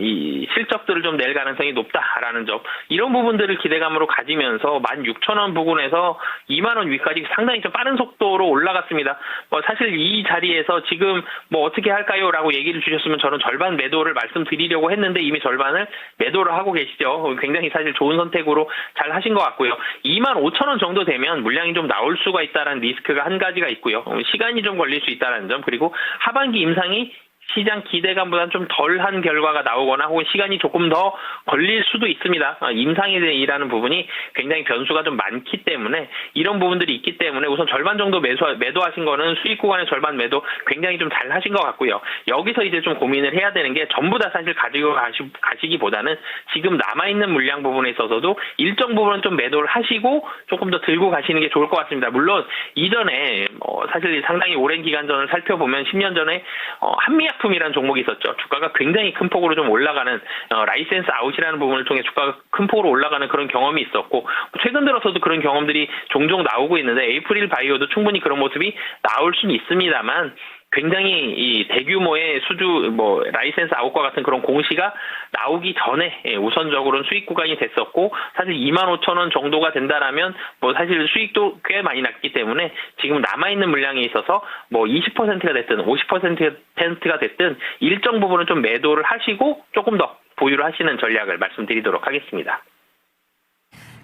실적들을 좀 낼 가능성이 높다라는 점. 이런 부분들을 기대감으로 가지면서 16,000원 부근에서 2만 원 위까지 상당히 좀 빠른 속도로 올라갔습니다. 사실 이 자리에서 지금 어떻게 할까요?라고 얘기를 주셨으면 저는 절반 매도를 말씀드리려고 했는데 이미 절반을 매도를 하고 계시죠. 굉장히 사실 좋은 선택으로 잘 하신 것 같고요. 25,000원 정도 되면 물량이 좀 나올 수가 있다는 리스크가 한 가지가 있고요. 시간이 좀 걸릴 수 있다는 점, 그리고 하반기 임상이 시장 기대감보다는 좀 덜한 결과가 나오거나 혹은 시간이 조금 더 걸릴 수도 있습니다. 임상에 대한 부분이 굉장히 변수가 좀 많기 때문에 이런 부분들이 있기 때문에 우선 절반 정도 매도하신 거는 수익 구간의 절반 매도 굉장히 좀 잘 하신 것 같고요. 여기서 이제 좀 고민을 해야 되는 게 전부 다 사실 가지고 가시기보다는 지금 남아있는 물량 부분에 있어서도 일정 부분은 좀 매도를 하시고 조금 더 들고 가시는 게 좋을 것 같습니다. 물론 이전에 사실 상당히 오랜 기간 전을 살펴보면 10년 전에 한미약품이라는 종목이 있었죠. 주가가 굉장히 큰 폭으로 좀 올라가는 라이센스 아웃이라는 부분을 통해 주가가 큰 폭으로 올라가는 그런 경험이 있었고 최근 들어서도 그런 경험들이 종종 나오고 있는데 에이프릴 바이오도 충분히 그런 모습이 나올 수는 있습니다만 굉장히 이 대규모의 라이센스 아웃과 같은 그런 공시가 나오기 전에 우선적으로는 수익 구간이 됐었고 사실 25,000원 정도가 된다라면 사실 수익도 꽤 많이 났기 때문에 지금 남아있는 물량에 있어서 20%가 됐든 50%가 됐든 일정 부분은 좀 매도를 하시고 조금 더 보유를 하시는 전략을 말씀드리도록 하겠습니다.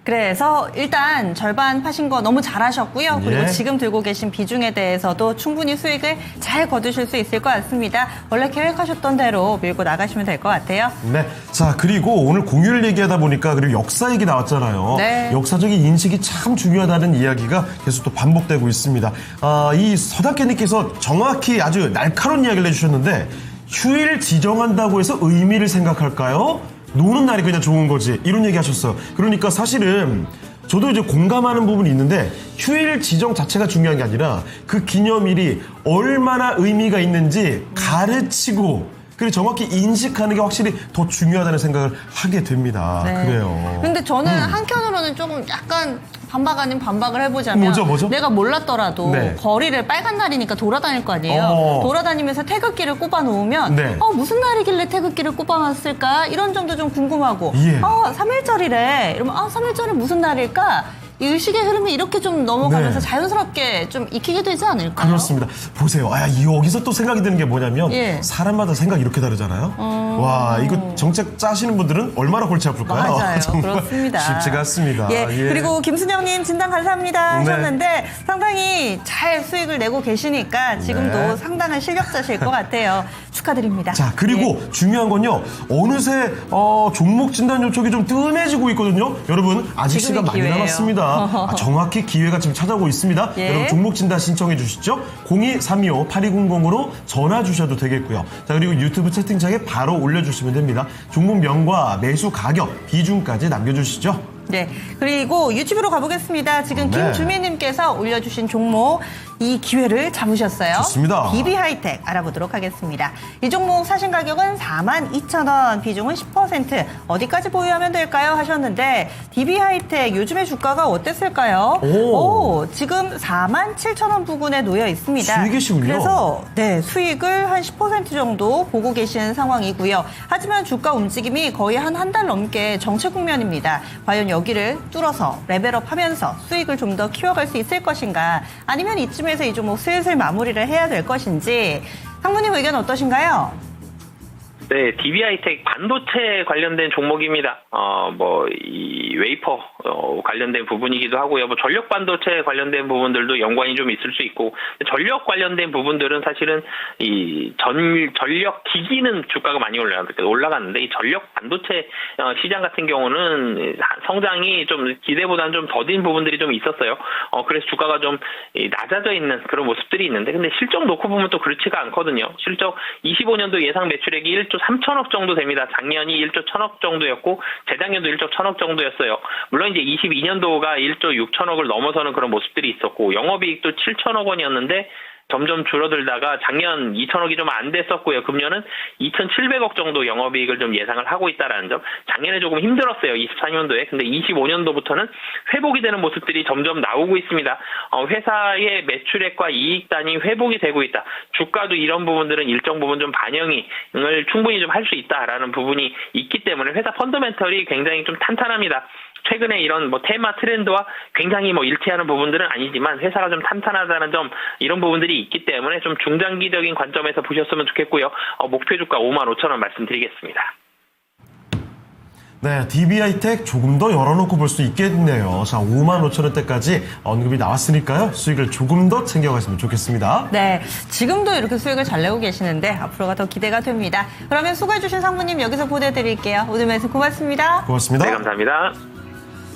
그래서 일단 절반 파신 거 너무 잘하셨고요. 그리고 예. 지금 들고 계신 비중에 대해서도 충분히 수익을 잘 거두실 수 있을 것 같습니다. 원래 계획하셨던 대로 밀고 나가시면 될 것 같아요. 네. 자, 그리고 오늘 공유를 얘기하다 보니까 그리고 역사 얘기 나왔잖아요. 네. 역사적인 인식이 참 중요하다는 이야기가 계속 또 반복되고 있습니다. 이 서당캐님께서 정확히 아주 날카로운 이야기를 해주셨는데 휴일 지정한다고 해서 의미를 생각할까요? 노는 날이 그냥 좋은 거지. 이런 얘기 하셨어요. 그러니까 사실은 저도 이제 공감하는 부분이 있는데 휴일 지정 자체가 중요한 게 아니라 그 기념일이 얼마나 의미가 있는지 가르치고 그리고 정확히 인식하는 게 확실히 더 중요하다는 생각을 하게 됩니다. 네. 그래요. 근데 저는 한편으로는 조금 약간 반박 아닌 반박을 해보자면 뭐죠? 내가 몰랐더라도 네. 거리를 빨간 날이니까 돌아다닐 거 아니에요. 돌아다니면서 태극기를 꼽아놓으면 네. 무슨 날이길래 태극기를 꼽아놨을까? 이런 점도 좀 궁금하고 예. 3.1절이래. 이러면 3.1절은 무슨 날일까? 이 의식의 흐름이 이렇게 좀 넘어가면서 네. 자연스럽게 좀 익히게 되지 않을까요? 그렇습니다. 보세요. 여기서 또 생각이 드는 게 뭐냐면 예. 사람마다 생각이 이렇게 다르잖아요. 와, 이거 정책 짜시는 분들은 얼마나 골치 아플까요? 맞아요. 정말 그렇습니다. 쉽지가 않습니다. 예. 그리고 김순영님 진단 감사합니다 네. 하셨는데 상당히 잘 수익을 내고 계시니까 지금도 네. 상당한 실력자실 것 같아요. 축하드립니다. 자, 그리고 중요한 건요. 어느새 종목 진단 요청이 좀 뜸해지고 있거든요. 여러분, 아직 지금이 시간 많이 기회예요. 남았습니다. 정확히 기회가 지금 찾아오고 있습니다. 예. 여러분, 종목 진단 신청해 주시죠. 02-325-8200으로 전화 주셔도 되겠고요. 자, 그리고 유튜브 채팅창에 바로 올려주시면 됩니다. 종목명과 매수 가격, 비중까지 남겨주시죠. 네. 그리고 유튜브로 가보겠습니다. 지금 네. 김주미님께서 올려주신 종목 이 기회를 잡으셨어요. 좋습니다. DB 하이텍 알아보도록 하겠습니다. 이 종목 사신 가격은 42,000원, 비중은 10%. 어디까지 보유하면 될까요? 하셨는데 DB 하이텍 요즘에 주가가 어땠을까요? 지금 47,000원 부근에 놓여 있습니다. 수익이시군요. 그래서 네, 수익을 한 10% 정도 보고 계시는 상황이고요. 하지만 주가 움직임이 거의 한 달 넘게 정체 국면입니다. 과연 여기를 뚫어서 레벨업하면서 수익을 좀 더 키워갈 수 있을 것인가? 아니면 이쯤에서 이 종목 슬슬 마무리를 해야 될 것인지 상무님 의견 어떠신가요? 네, DB 하이텍 반도체 관련된 종목입니다. 이 웨이퍼 관련된 부분이기도 하고요. 전력 반도체 관련된 부분들도 연관이 좀 있을 수 있고, 전력 관련된 부분들은 사실은 이 전력 기기는 주가가 많이 올라갔는데 이 전력 반도체 시장 같은 경우는 성장이 좀 기대보다는 좀 더딘 부분들이 좀 있었어요. 그래서 주가가 좀 낮아져 있는 그런 모습들이 있는데, 근데 실적 놓고 보면 또 그렇지가 않거든요. 실적 25년도 예상 매출액이 1조 3천억 정도 됩니다. 작년이 1조 1천억 정도였고 재작년도 1조 1천억 정도였어요. 물론 이제 22년도가 1조 6천억을 넘어서는 그런 모습들이 있었고 영업이익도 7천억 원이었는데 점점 줄어들다가 작년 2,000억이 좀 안 됐었고요. 금년은 2,700억 정도 영업이익을 좀 예상을 하고 있다라는 점. 작년에 조금 힘들었어요. 24년도에. 근데 25년도부터는 회복이 되는 모습들이 점점 나오고 있습니다. 회사의 매출액과 이익단이 회복이 되고 있다. 주가도 이런 부분들은 일정 부분 좀 반영을 충분히 좀 할 수 있다라는 부분이 있기 때문에 회사 펀더멘털이 굉장히 좀 탄탄합니다. 최근에 이런 테마 트렌드와 굉장히 일치하는 부분들은 아니지만 회사가 좀 탄탄하다는 점, 이런 부분들이 있기 때문에 좀 중장기적인 관점에서 보셨으면 좋겠고요. 목표 주가 55,000원 말씀드리겠습니다. 네, DBI텍 조금 더 열어놓고 볼 수 있겠네요. 자, 55,000원대까지 언급이 나왔으니까요. 수익을 조금 더 챙겨가시면 좋겠습니다. 네, 지금도 이렇게 수익을 잘 내고 계시는데 앞으로가 더 기대가 됩니다. 그러면 수고해주신 상무님 여기서 보내드릴게요. 오늘 말씀 고맙습니다. 고맙습니다. 네, 감사합니다.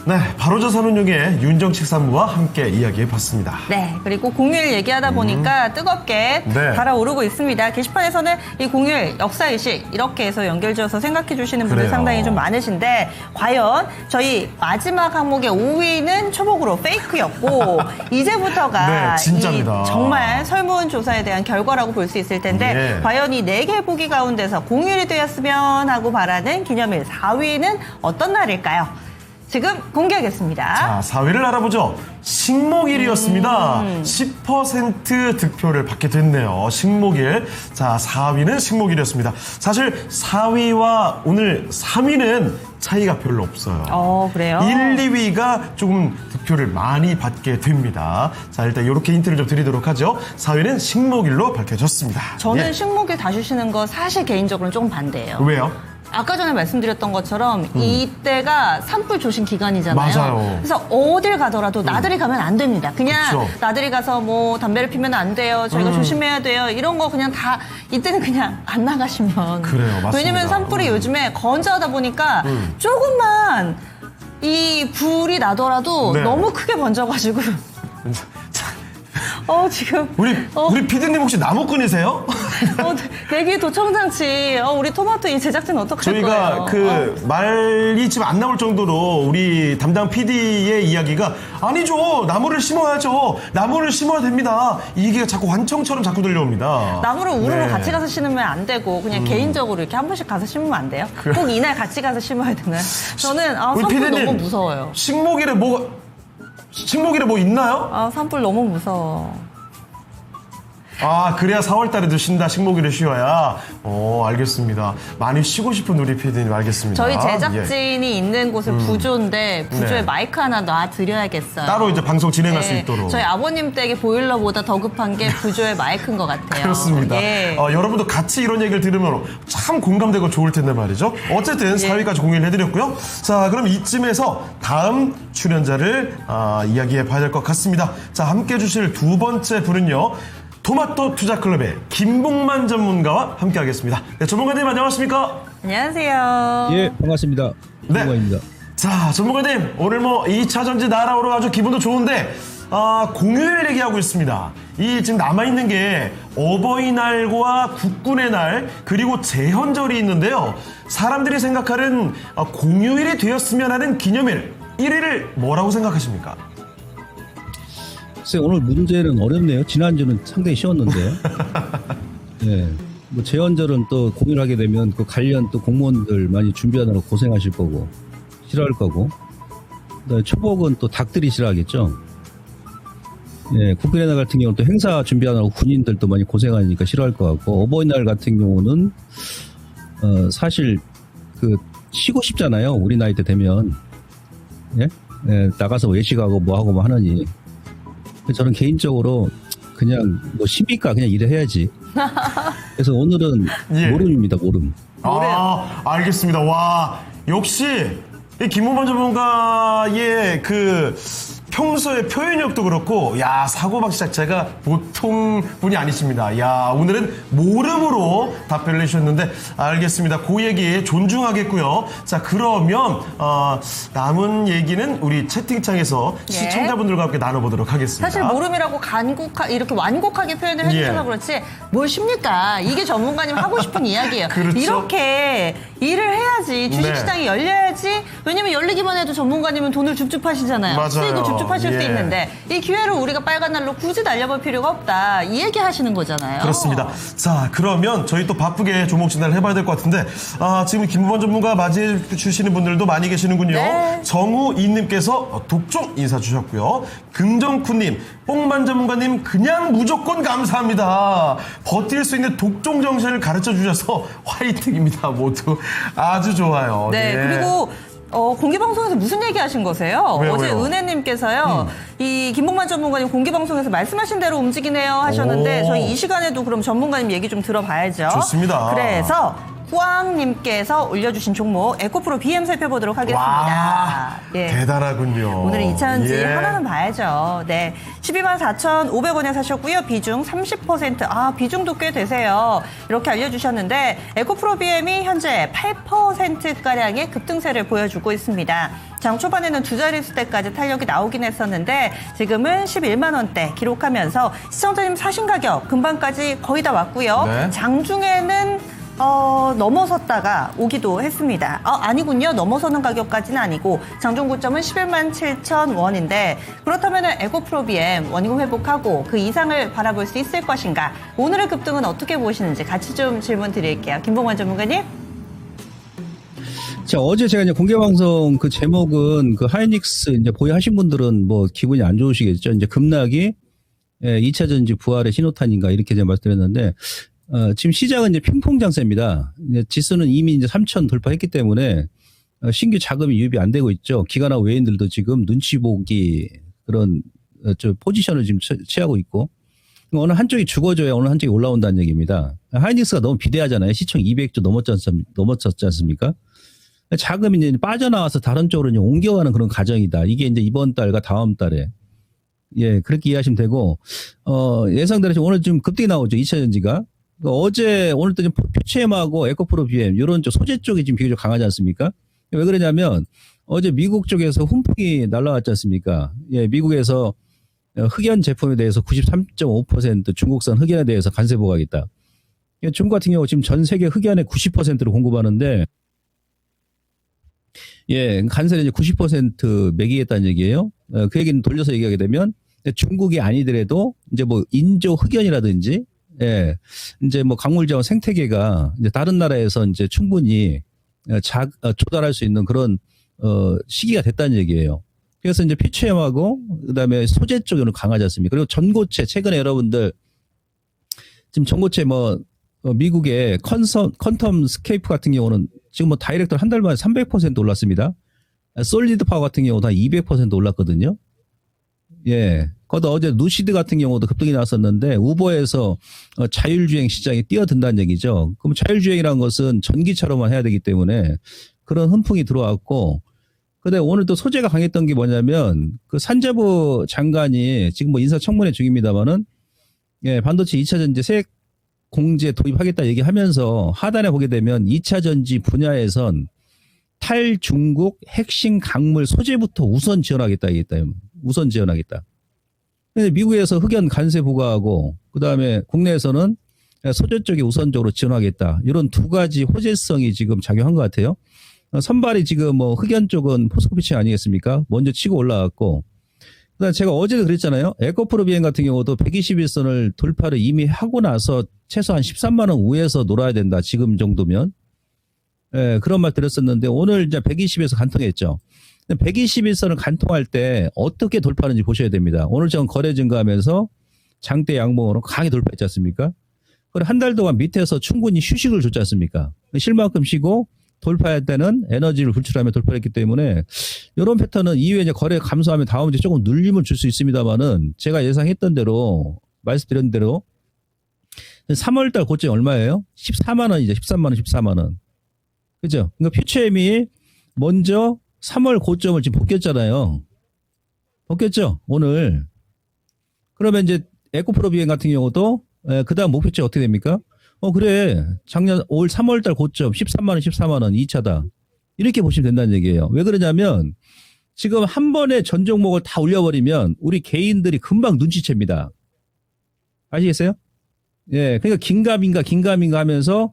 네, 바로자산운용의 윤정식 산무와 함께 이야기해봤습니다. 네, 그리고 공휴일 얘기하다 보니까 뜨겁게 네. 달아오르고 있습니다. 게시판에서는 이 공휴일 역사의식 이렇게 해서 연결지어서 생각해 주시는 분들 그래요. 상당히 좀 많으신데 과연 저희 마지막 항목의 5위는 초복으로 페이크였고 이제부터가 네, 진짜입니다. 이 정말 설문조사에 대한 결과라고 볼 수 있을 텐데 예. 과연 이 4개 보기 가운데서 공휴일이 되었으면 하고 바라는 기념일 4위는 어떤 날일까요? 지금 공개하겠습니다. 자, 4위를 알아보죠. 식목일이었습니다. 10% 득표를 받게 됐네요. 식목일. 자, 4위는 식목일이었습니다. 사실 4위와 오늘 3위는 차이가 별로 없어요. 그래요? 1, 2위가 조금 득표를 많이 받게 됩니다. 자, 일단 이렇게 힌트를 좀 드리도록 하죠. 4위는 식목일로 밝혀졌습니다. 저는 예. 식목일 다주시는 거 사실 개인적으로는 조금 반대예요. 왜요? 아까 전에 말씀드렸던 것처럼 이때가 산불 조심 기간이잖아요. 맞아요. 그래서 어딜 가더라도 나들이 가면 안 됩니다. 그냥 그쵸. 나들이 가서 담배를 피면 안 돼요. 저희가 조심해야 돼요. 이런 거 그냥 다 이때는 그냥 안 나가시면. 그래요, 맞습니다. 왜냐면 산불이 요즘에 건조하다 보니까 조금만 이 불이 나더라도 네. 너무 크게 번져가지고. 지금. 우리 피디님 혹시 나무꾼이세요? 대기 도청장치. 우리 토마토 이 제작진 어떡할 저희가 거예요? 말이 지금 안 나올 정도로 우리 담당 PD의 이야기가 아니죠. 나무를 심어야죠. 나무를 심어야 됩니다. 이게 자꾸 환청처럼 자꾸 들려옵니다. 나무를 우르르 네. 같이 가서 심으면 안 되고 그냥 개인적으로 이렇게 한 번씩 가서 심으면 안 돼요? 꼭 이날 같이 가서 심어야 되나요? 저는 우리 산불 PD님, 너무 무서워요. 식목일에 뭐 있나요? 산불 너무 무서워. 그래야 4월 달에도 쉰다. 식목일을 쉬어야. 알겠습니다. 많이 쉬고 싶은 우리 PD님 알겠습니다. 저희 예. 제작진이 있는 곳은 부조인데 부조에 네. 마이크 하나 놔드려야겠어요. 따로 이제 방송 진행할 네, 수 있도록. 저희 아버님 댁의 보일러보다 더 급한 게 부조의 마이크인 것 같아요. 그렇습니다. 예. 여러분도 같이 이런 얘기를 들으면 참 공감되고 좋을 텐데 말이죠. 어쨌든 4위까지 공유를 해드렸고요. 자, 그럼 이쯤에서 다음 출연자를 이야기해 봐야 될 것 같습니다. 자, 함께 해주실 두 번째 분은요. 토마토 투자클럽의 김봉만 전문가와 함께 하겠습니다. 네, 전문가님 안녕하십니까? 안녕하세요. 예, 반갑습니다. 네. 김봉만입니다. 자, 전문가님 오늘 2차 전지 날아오러 아주 기분도 좋은데 공휴일 얘기하고 있습니다. 이 지금 남아있는 게 어버이날과 국군의 날 그리고 제헌절이 있는데요. 사람들이 생각하는 공휴일이 되었으면 하는 기념일 1위를 뭐라고 생각하십니까? 글쎄, 오늘 문제는 어렵네요. 지난주는 상당히 쉬웠는데요. 네. 제헌절은 또 공휴일하게 되면 그 관련 또 공무원들 많이 준비하느라 고생하실 거고, 싫어할 거고. 그다음에 초복은 또 닭들이 싫어하겠죠. 예, 국군의 날 같은 경우는 또 행사 준비하느라고 군인들도 많이 고생하니까 싫어할 것 같고, 어버이날 같은 경우는, 사실, 쉬고 싶잖아요. 우리 나이 때 되면. 예? 나가서 외식하고 뭐 하고 뭐 하느니. 저는 개인적으로 그냥 쉽니까? 그냥 일을 해야지. 그래서 오늘은 예. 모름입니다, 모름. 알겠습니다. 와, 역시 이 김봉만 전문가의 평소의 표현력도 그렇고, 사고방식 자체가 보통 분이 아니십니다. 오늘은 모름으로 답변을 해주셨는데, 알겠습니다. 그 얘기 존중하겠고요. 자, 그러면, 남은 얘기는 우리 채팅창에서 예. 시청자분들과 함께 나눠보도록 하겠습니다. 사실 모름이라고 이렇게 완곡하게 표현을 해주셔서 예. 그렇지 뭘 쉽니까? 이게 전문가님 하고 싶은 이야기예요. 그렇죠. 이렇게 일을 해야지 주식시장이 열려야지. 왜냐면 열리기만 해도 전문가님은 돈을 줍줍하시잖아요. 맞아요. 수익을 줍줍하실 수 예. 있는데 이 기회를 우리가 빨간 날로 굳이 날려볼 필요가 없다. 이 얘기 하시는 거잖아요. 그렇습니다. 자, 그러면 저희 또 바쁘게 종목 진단을 해봐야 될 것 같은데, 지금 김부원 전문가 맞이해 주시는 분들도 많이 계시는군요. 네. 정우이님께서 독종 인사 주셨고요. 금정쿠님, 뽕만 전문가님 그냥 무조건 감사합니다. 버틸 수 있는 독종 정신을 가르쳐 주셔서 화이팅입니다. 모두 아주 좋아요. 네, 그리고 공개방송에서 무슨 얘기 하신 거세요? 왜요, 어제 왜요? 은혜님께서요, 이 김봉만 전문가님 공개방송에서 말씀하신 대로 움직이네요 하셨는데, 오. 저희 이 시간에도 그럼 전문가님 얘기 좀 들어봐야죠. 좋습니다. 그래서, 꾸앙님께서 올려주신 종목, 에코프로 BM 살펴보도록 하겠습니다. 와, 예. 대단하군요. 오늘은 2차전지 예. 하나는 봐야죠. 네. 124,500원에 사셨고요. 비중 30%. 비중도 꽤 되세요. 이렇게 알려주셨는데, 에코프로 BM이 현재 8%가량의 급등세를 보여주고 있습니다. 장 초반에는 두 자릿수대까지 탄력이 나오긴 했었는데, 지금은 11만원대 기록하면서 시청자님 사신 가격 금방까지 거의 다 왔고요. 네. 장중에는 넘어섰다가 오기도 했습니다. 아니군요. 넘어서는 가격까지는 아니고 장중 고점은 11만 7천 원인데 그렇다면 에코프로 BM 원금 회복하고 그 이상을 바라볼 수 있을 것인가? 오늘의 급등은 어떻게 보시는지 같이 좀 질문 드릴게요. 김봉환 전문가님. 자, 어제 제가 이제 공개방송 그 제목은 그 하이닉스 이제 보유하신 분들은 뭐 기분이 안 좋으시겠죠. 이제 급락이 2차 전지 부활의 신호탄인가 이렇게 제가 말씀드렸는데 지금 시장은 이제 핑퐁 장세입니다. 이제 지수는 이미 이제 3,000 돌파했기 때문에 신규 자금이 유입이 안 되고 있죠. 기관하고 외인들도 지금 눈치 보기 그런 포지션을 지금 취하고 있고 어느 한쪽이 죽어줘야 어느 한쪽이 올라온다는 얘기입니다. 하이닉스가 너무 비대하잖아요. 시총 200조 넘었지 않습니까? 자금이 이제 빠져나와서 다른 쪽으로 이제 옮겨가는 그런 과정이다. 이게 이제 이번 달과 다음 달에 그렇게 이해하시면 되고 예상대로 오늘 좀 급등이 나오죠. 2차 전지가. 어제 오늘 또 퓨체엠하고 에코프로 BM 이런 쪽 소재 쪽이 지금 비교적 강하지 않습니까? 왜 그러냐면 어제 미국 쪽에서 훈풍이 날라왔지 않습니까? 미국에서 흑연 제품에 대해서 93.5% 중국산 흑연에 대해서 관세 부과하겠다. 중국 같은 경우 지금 전 세계 흑연의 90%를 공급하는데 관세를 이제 90% 매기겠다는 얘기예요. 그 얘기는 돌려서 얘기하게 되면 중국이 아니더라도 이제 뭐 인조 흑연이라든지 이제 뭐 강물자원 생태계가 이제 다른 나라에서 이제 충분히 조달할 수 있는 그런 시기가 됐다는 얘기예요. 그래서 이제 퓨체엠하고 그다음에 소재 쪽에는 강하지 않습니까? 그리고 전고체 최근에 여러분들 지금 전고체 미국의 퀀텀 스케이프 같은 경우는 지금 뭐 다이렉트 한 달 만에 300% 올랐습니다. 솔리드 파워 같은 경우도 한 200% 올랐거든요. 거기다 어제 누시드 같은 경우도 급등이 나왔었는데 우버에서 자율주행 시장에 뛰어든다는 얘기죠. 그럼 자율주행이라는 것은 전기차로만 해야 되기 때문에 그런 훈풍이 들어왔고, 근데 오늘 또 소재가 강했던 게 뭐냐면 그 산자부 장관이 지금 뭐 인사청문회 중입니다만은 반도체 2차 전지 세액 공제 도입하겠다 얘기하면서 하단에 보게 되면 2차 전지 분야에선 탈중국 핵심 강물 소재부터 우선 지원하겠다 얘기했다. 우선 지원하겠다. 근데 미국에서 흑연 관세 부과하고 그다음에 국내에서는 소재 쪽에 우선적으로 지원하겠다. 이런 두 가지 호재성이 지금 작용한 것 같아요. 선발이 지금 뭐 흑연 쪽은 포스코피치 아니겠습니까? 먼저 치고 올라갔고, 그다음에 제가 어제도 그랬잖아요. 에코프로 BM 같은 경우도 121선을 돌파를 이미 하고 나서 최소한 13만 원 우에서 놀아야 된다. 지금 정도면. 그런 말 드렸었는데 오늘 이제 120에서 간통했죠. 121선을 간통할 때 어떻게 돌파하는지 보셔야 됩니다. 오늘 전 거래 증가하면서 장대 양봉으로 강하게 돌파했지 않습니까? 그리고 한 달 동안 밑에서 충분히 휴식을 줬지 않습니까? 쉴 만큼 쉬고 돌파할 때는 에너지를 불출하며 돌파했기 때문에 이런 패턴은 이후에 이제 거래 감소하면 다음 주에 조금 눌림을 줄 수 있습니다만은 제가 예상했던 대로 말씀드린 대로 3월달 고점이 얼마예요? 14만 원이죠. 13만 원, 14만 원. 그죠? 그러니까 퓨체엠이 먼저 3월 고점을 지금 벗겼잖아요. 벗겼죠? 오늘. 그러면 이제 에코프로 BM 같은 경우도 그 다음 목표치 어떻게 됩니까? 그래. 작년 올 3월달 고점 13만 원, 14만 원 2차다. 이렇게 보시면 된다는 얘기예요. 왜 그러냐면 지금 한 번에 전 종목을 다 올려버리면 우리 개인들이 금방 눈치챕니다. 아시겠어요? 그러니까 긴가민가 하면서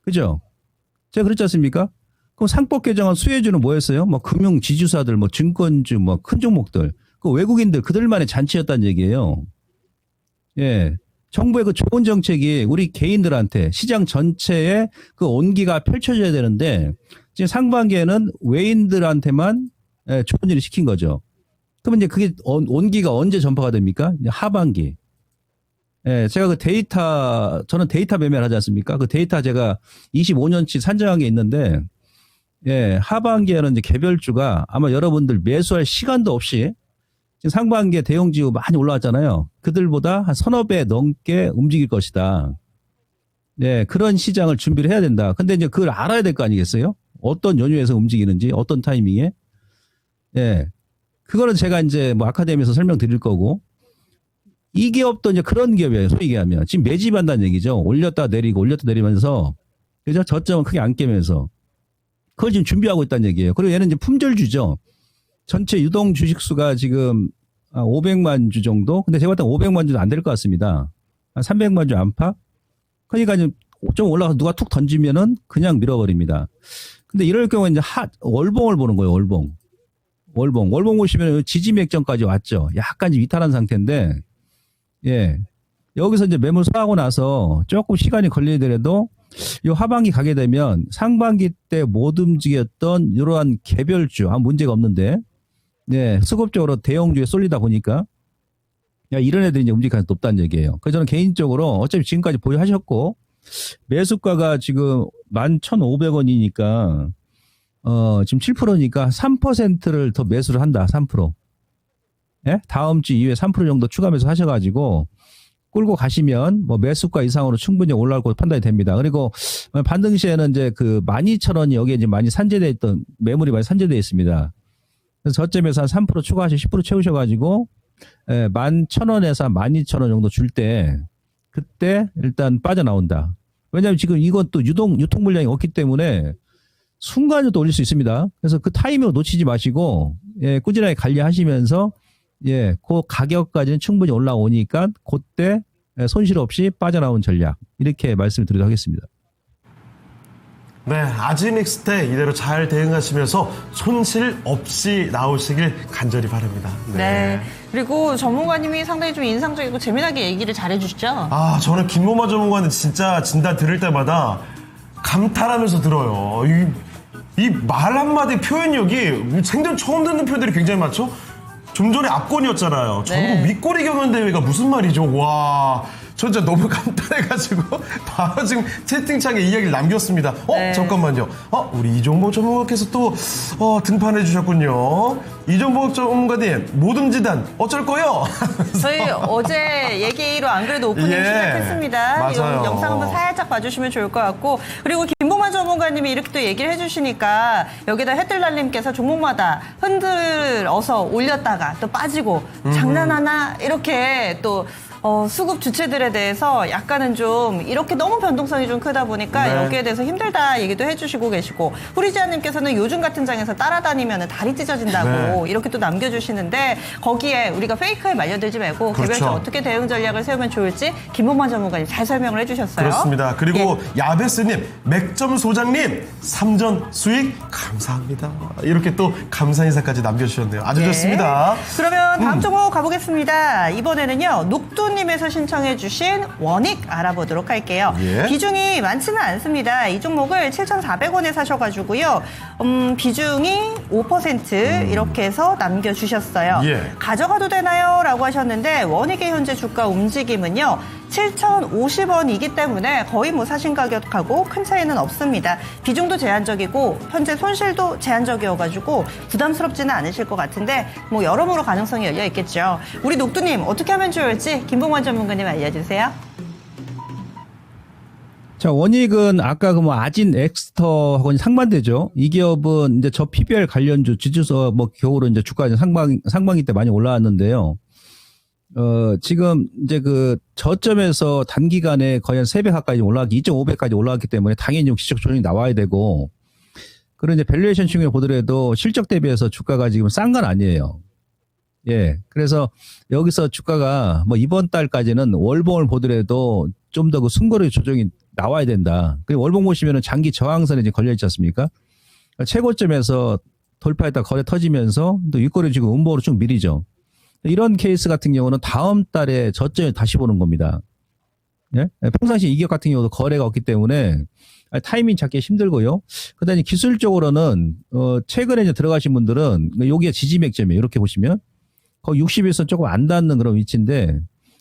그죠? 제가 그랬지 않습니까? 그럼 상법 개정안 수혜주는 뭐였어요? 뭐 금융 지주사들, 뭐 증권주, 뭐 큰 종목들, 그 외국인들 그들만의 잔치였다는 얘기예요. 예. 정부의 그 좋은 정책이 우리 개인들한테 시장 전체에 그 온기가 펼쳐져야 되는데 지금 상반기에는 외인들한테만 좋은 일을 시킨 거죠. 그러면 이제 그게 온기가 언제 전파가 됩니까? 하반기. 예, 제가 그 데이터, 저는 데이터 매매를 하지 않습니까? 그 데이터 제가 25년치 산정한 게 있는데, 예, 하반기에는 이제 개별주가 아마 여러분들 매수할 시간도 없이 지금 상반기에 대형지수 많이 올라왔잖아요. 그들보다 한 서너 배 넘게 움직일 것이다. 네, 그런 시장을 준비를 해야 된다. 근데 이제 그걸 알아야 될 거 아니겠어요? 어떤 연휴에서 움직이는지, 어떤 타이밍에. 예. 그거는 제가 이제 뭐 아카데미에서 설명드릴 거고, 이 기업도 이제 그런 기업이에요. 소위 얘기하면. 지금 매집한다는 얘기죠. 올렸다 내리고, 올렸다 내리면서, 그죠? 저점은 크게 안 깨면서. 그걸 지금 준비하고 있다는 얘기예요. 그리고 얘는 이제 품절주죠. 전체 유동 주식수가 지금 500만 주 정도? 근데 제가 봤을 때 500만 주도 안 될 것 같습니다. 한 300만 주 안팎? 그러니까 좀 올라가서 누가 툭 던지면은 그냥 밀어버립니다. 근데 이럴 경우에 이제 월봉을 보는 거예요, 월봉. 월봉 보시면 지지맥점까지 왔죠. 약간 위탈한 상태인데, 예. 여기서 이제 매물 소화하고 나서 조금 시간이 걸리더라도 이 하반기 가게 되면 상반기 때 못 움직였던 이러한 개별주, 문제가 없는데, 네, 수급적으로 대형주에 쏠리다 보니까, 이런 애들이 이제 움직일 가능성이 높다는 얘기예요. 그래서 저는 개인적으로 어차피 지금까지 보유하셨고, 매수가가 지금 11,500원이니까, 지금 7%니까 3%를 더 매수를 한다, 3%. 예? 다음 주 이후에 3% 정도 추가 매수 하셔가지고, 끌고 가시면 뭐 매수가 이상으로 충분히 올라올 것으로 판단이 됩니다. 그리고 반등 시에는 이제 그 12,000원이 여기에 이제 많이 산재되어 있던 매물이 많이 산재되어 있습니다. 그래서 저점에서 한 3% 추가하시고 10% 채우셔가지고 11,000원에서 한 12,000원 정도 줄 때 그때 일단 빠져나온다. 왜냐하면 지금 이건 또 유통 물량이 없기 때문에 순간적으로 올릴 수 있습니다. 그래서 그 타이밍을 놓치지 마시고 꾸준하게 관리하시면서 그 가격까지는 충분히 올라오니까 그때 손실 없이 빠져나온 전략 이렇게 말씀을 드리도록 하겠습니다. 네, 아지믹스 때 이대로 잘 대응하시면서 손실 없이 나오시길 간절히 바랍니다. 네. 그리고 전문가님이 상당히 좀 인상적이고 재미나게 얘기를 잘해주시죠. 저는 김모마 전문가는 진짜 진단 들을 때마다 감탄하면서 들어요. 이 말 한마디 표현력이 생전 처음 듣는 표현들이 굉장히 많죠? 좀 전에 압권이었잖아요. 전국 윗꼬리 경연 대회가 무슨 말이죠? 와, 저 진짜 너무 감탄해가지고 바로 지금 채팅창에 이야기를 남겼습니다. 잠깐만요. 우리 이종복 전문가께서 또 등판해 주셨군요. 이종복 전문가님, 모둠지단 어쩔 거요? 저희 어제 얘기로 안 그래도 오프닝 시작했습니다. 맞아요. 이 영상 한번 살짝 봐주시면 좋을 것 같고, 그리고 김봉만 전문가님이 이렇게 또 얘기를 해주시니까 여기다 해뜰날님께서 종목마다 흔들어서 올렸다가 또 빠지고 장난하나 이렇게 또 수급 주체들에 대해서 약간은 좀 이렇게 너무 변동성이 좀 크다 보니까 여기에 대해서 힘들다 얘기도 해주시고 계시고, 후리지아님께서는 요즘 같은 장에서 따라다니면 다리 찢어진다고 이렇게 또 남겨주시는데, 거기에 우리가 페이크에 말려들지 말고 개별적 어떻게 대응 전략을 세우면 좋을지 김봉만 전문가님 잘 설명을 해주셨어요. 그렇습니다. 그리고 야베스님, 맥점 소장님 3전 수익 감사합니다. 이렇게 또 감사 인사까지 남겨주셨네요. 아주 좋습니다. 그러면 다음 종목 가보겠습니다. 이번에는요, 녹두님에서 신청해주신 원익 알아보도록 할게요. 비중이 많지는 않습니다. 이 종목을 7,400원에 사셔가지고요, 비중이 5% 이렇게 해서 남겨주셨어요. 가져가도 되나요? 라고 하셨는데, 원익의 현재 주가 움직임은요, 7,050원이기 때문에 거의 뭐 사신 가격하고 큰 차이는 없습니다. 비중도 제한적이고 현재 손실도 제한적이어가지고 부담스럽지는 않으실 것 같은데, 뭐 여러모로 가능성이 열려 있겠죠. 우리 녹두님 어떻게 하면 좋을지 김봉환 전문가님 알려주세요. 자, 원익은 아까 그 아진 엑스터하고는 상반되죠. 이 기업은 이제 저 PBR 관련주 지주서 뭐 겨울은 이제 주가가 상반기 때 많이 올라왔는데요. 지금 이제 그 저점에서 단기간에 거의 한 3배 가까이 올라가기, 2.5배까지 올라갔기 때문에 당연히 시적 조정이 나와야 되고, 그런 이제 밸류에이션 측면을 보더라도 실적 대비해서 주가가 지금 싼 건 아니에요. 그래서 여기서 주가가 뭐 이번 달까지는 월봉을 보더라도 좀 더 그 순거래 조정이 나와야 된다. 그리고 월봉 보시면은 장기 저항선에 이제 걸려 있지 않습니까? 그러니까 최고점에서 돌파했다 거래 터지면서 또 윗거래 지금 음보로 쭉 밀리죠. 이런 케이스 같은 경우는 다음 달에 저점에 다시 보는 겁니다. 예? 평상시 이격 같은 경우도 거래가 없기 때문에 타이밍 잡기 힘들고요. 그다음에 기술적으로는 최근에 이제 들어가신 분들은 여기가 지지 맥점이에요. 이렇게 보시면 거의 60에서 조금 안 닿는 그런 위치인데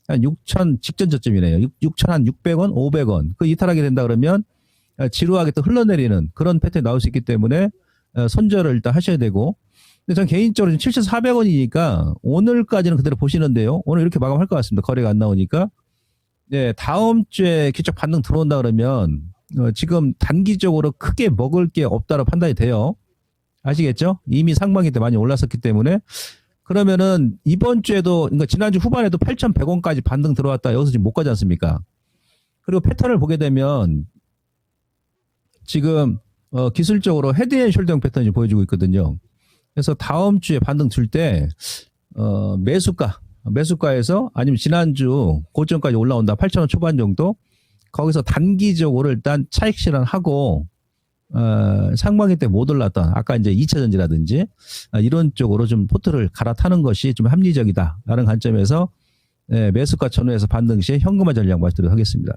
한 6천 직전 저점이네요. 6,600원, 500원. 그 이탈하게 된다 그러면 지루하게 또 흘러내리는 그런 패턴이 나올 수 있기 때문에 손절을 일단 하셔야 되고. 근데 전 개인적으로 7,400원이니까 오늘까지는 그대로 보시는데요. 오늘 이렇게 마감할 것 같습니다. 거래가 안 나오니까. 네, 다음 주에 기적 반등 들어온다 그러면 지금 단기적으로 크게 먹을 게 없다로 판단이 돼요. 아시겠죠? 이미 상반기 때 많이 올랐었기 때문에. 그러면은 이번 주에도, 그러니까 지난주 후반에도 8,100원까지 반등 들어왔다. 여기서 지금 못 가지 않습니까? 그리고 패턴을 보게 되면 지금 기술적으로 헤드앤숄더형 패턴이 보여주고 있거든요. 그래서 다음 주에 반등 줄 때 매수가에서 아니면 지난주 고점까지 올라온다. 8,000원 초반 정도. 거기서 단기적으로 일단 차익 실현하고 상반기 때 못 올랐던 아까 이제 2차전지라든지 이런 쪽으로 좀 포트를 갈아타는 것이 좀 합리적이다라는 관점에서 매수가 전후에서 반등 시에 현금화 전략 말씀드리도록 하겠습니다.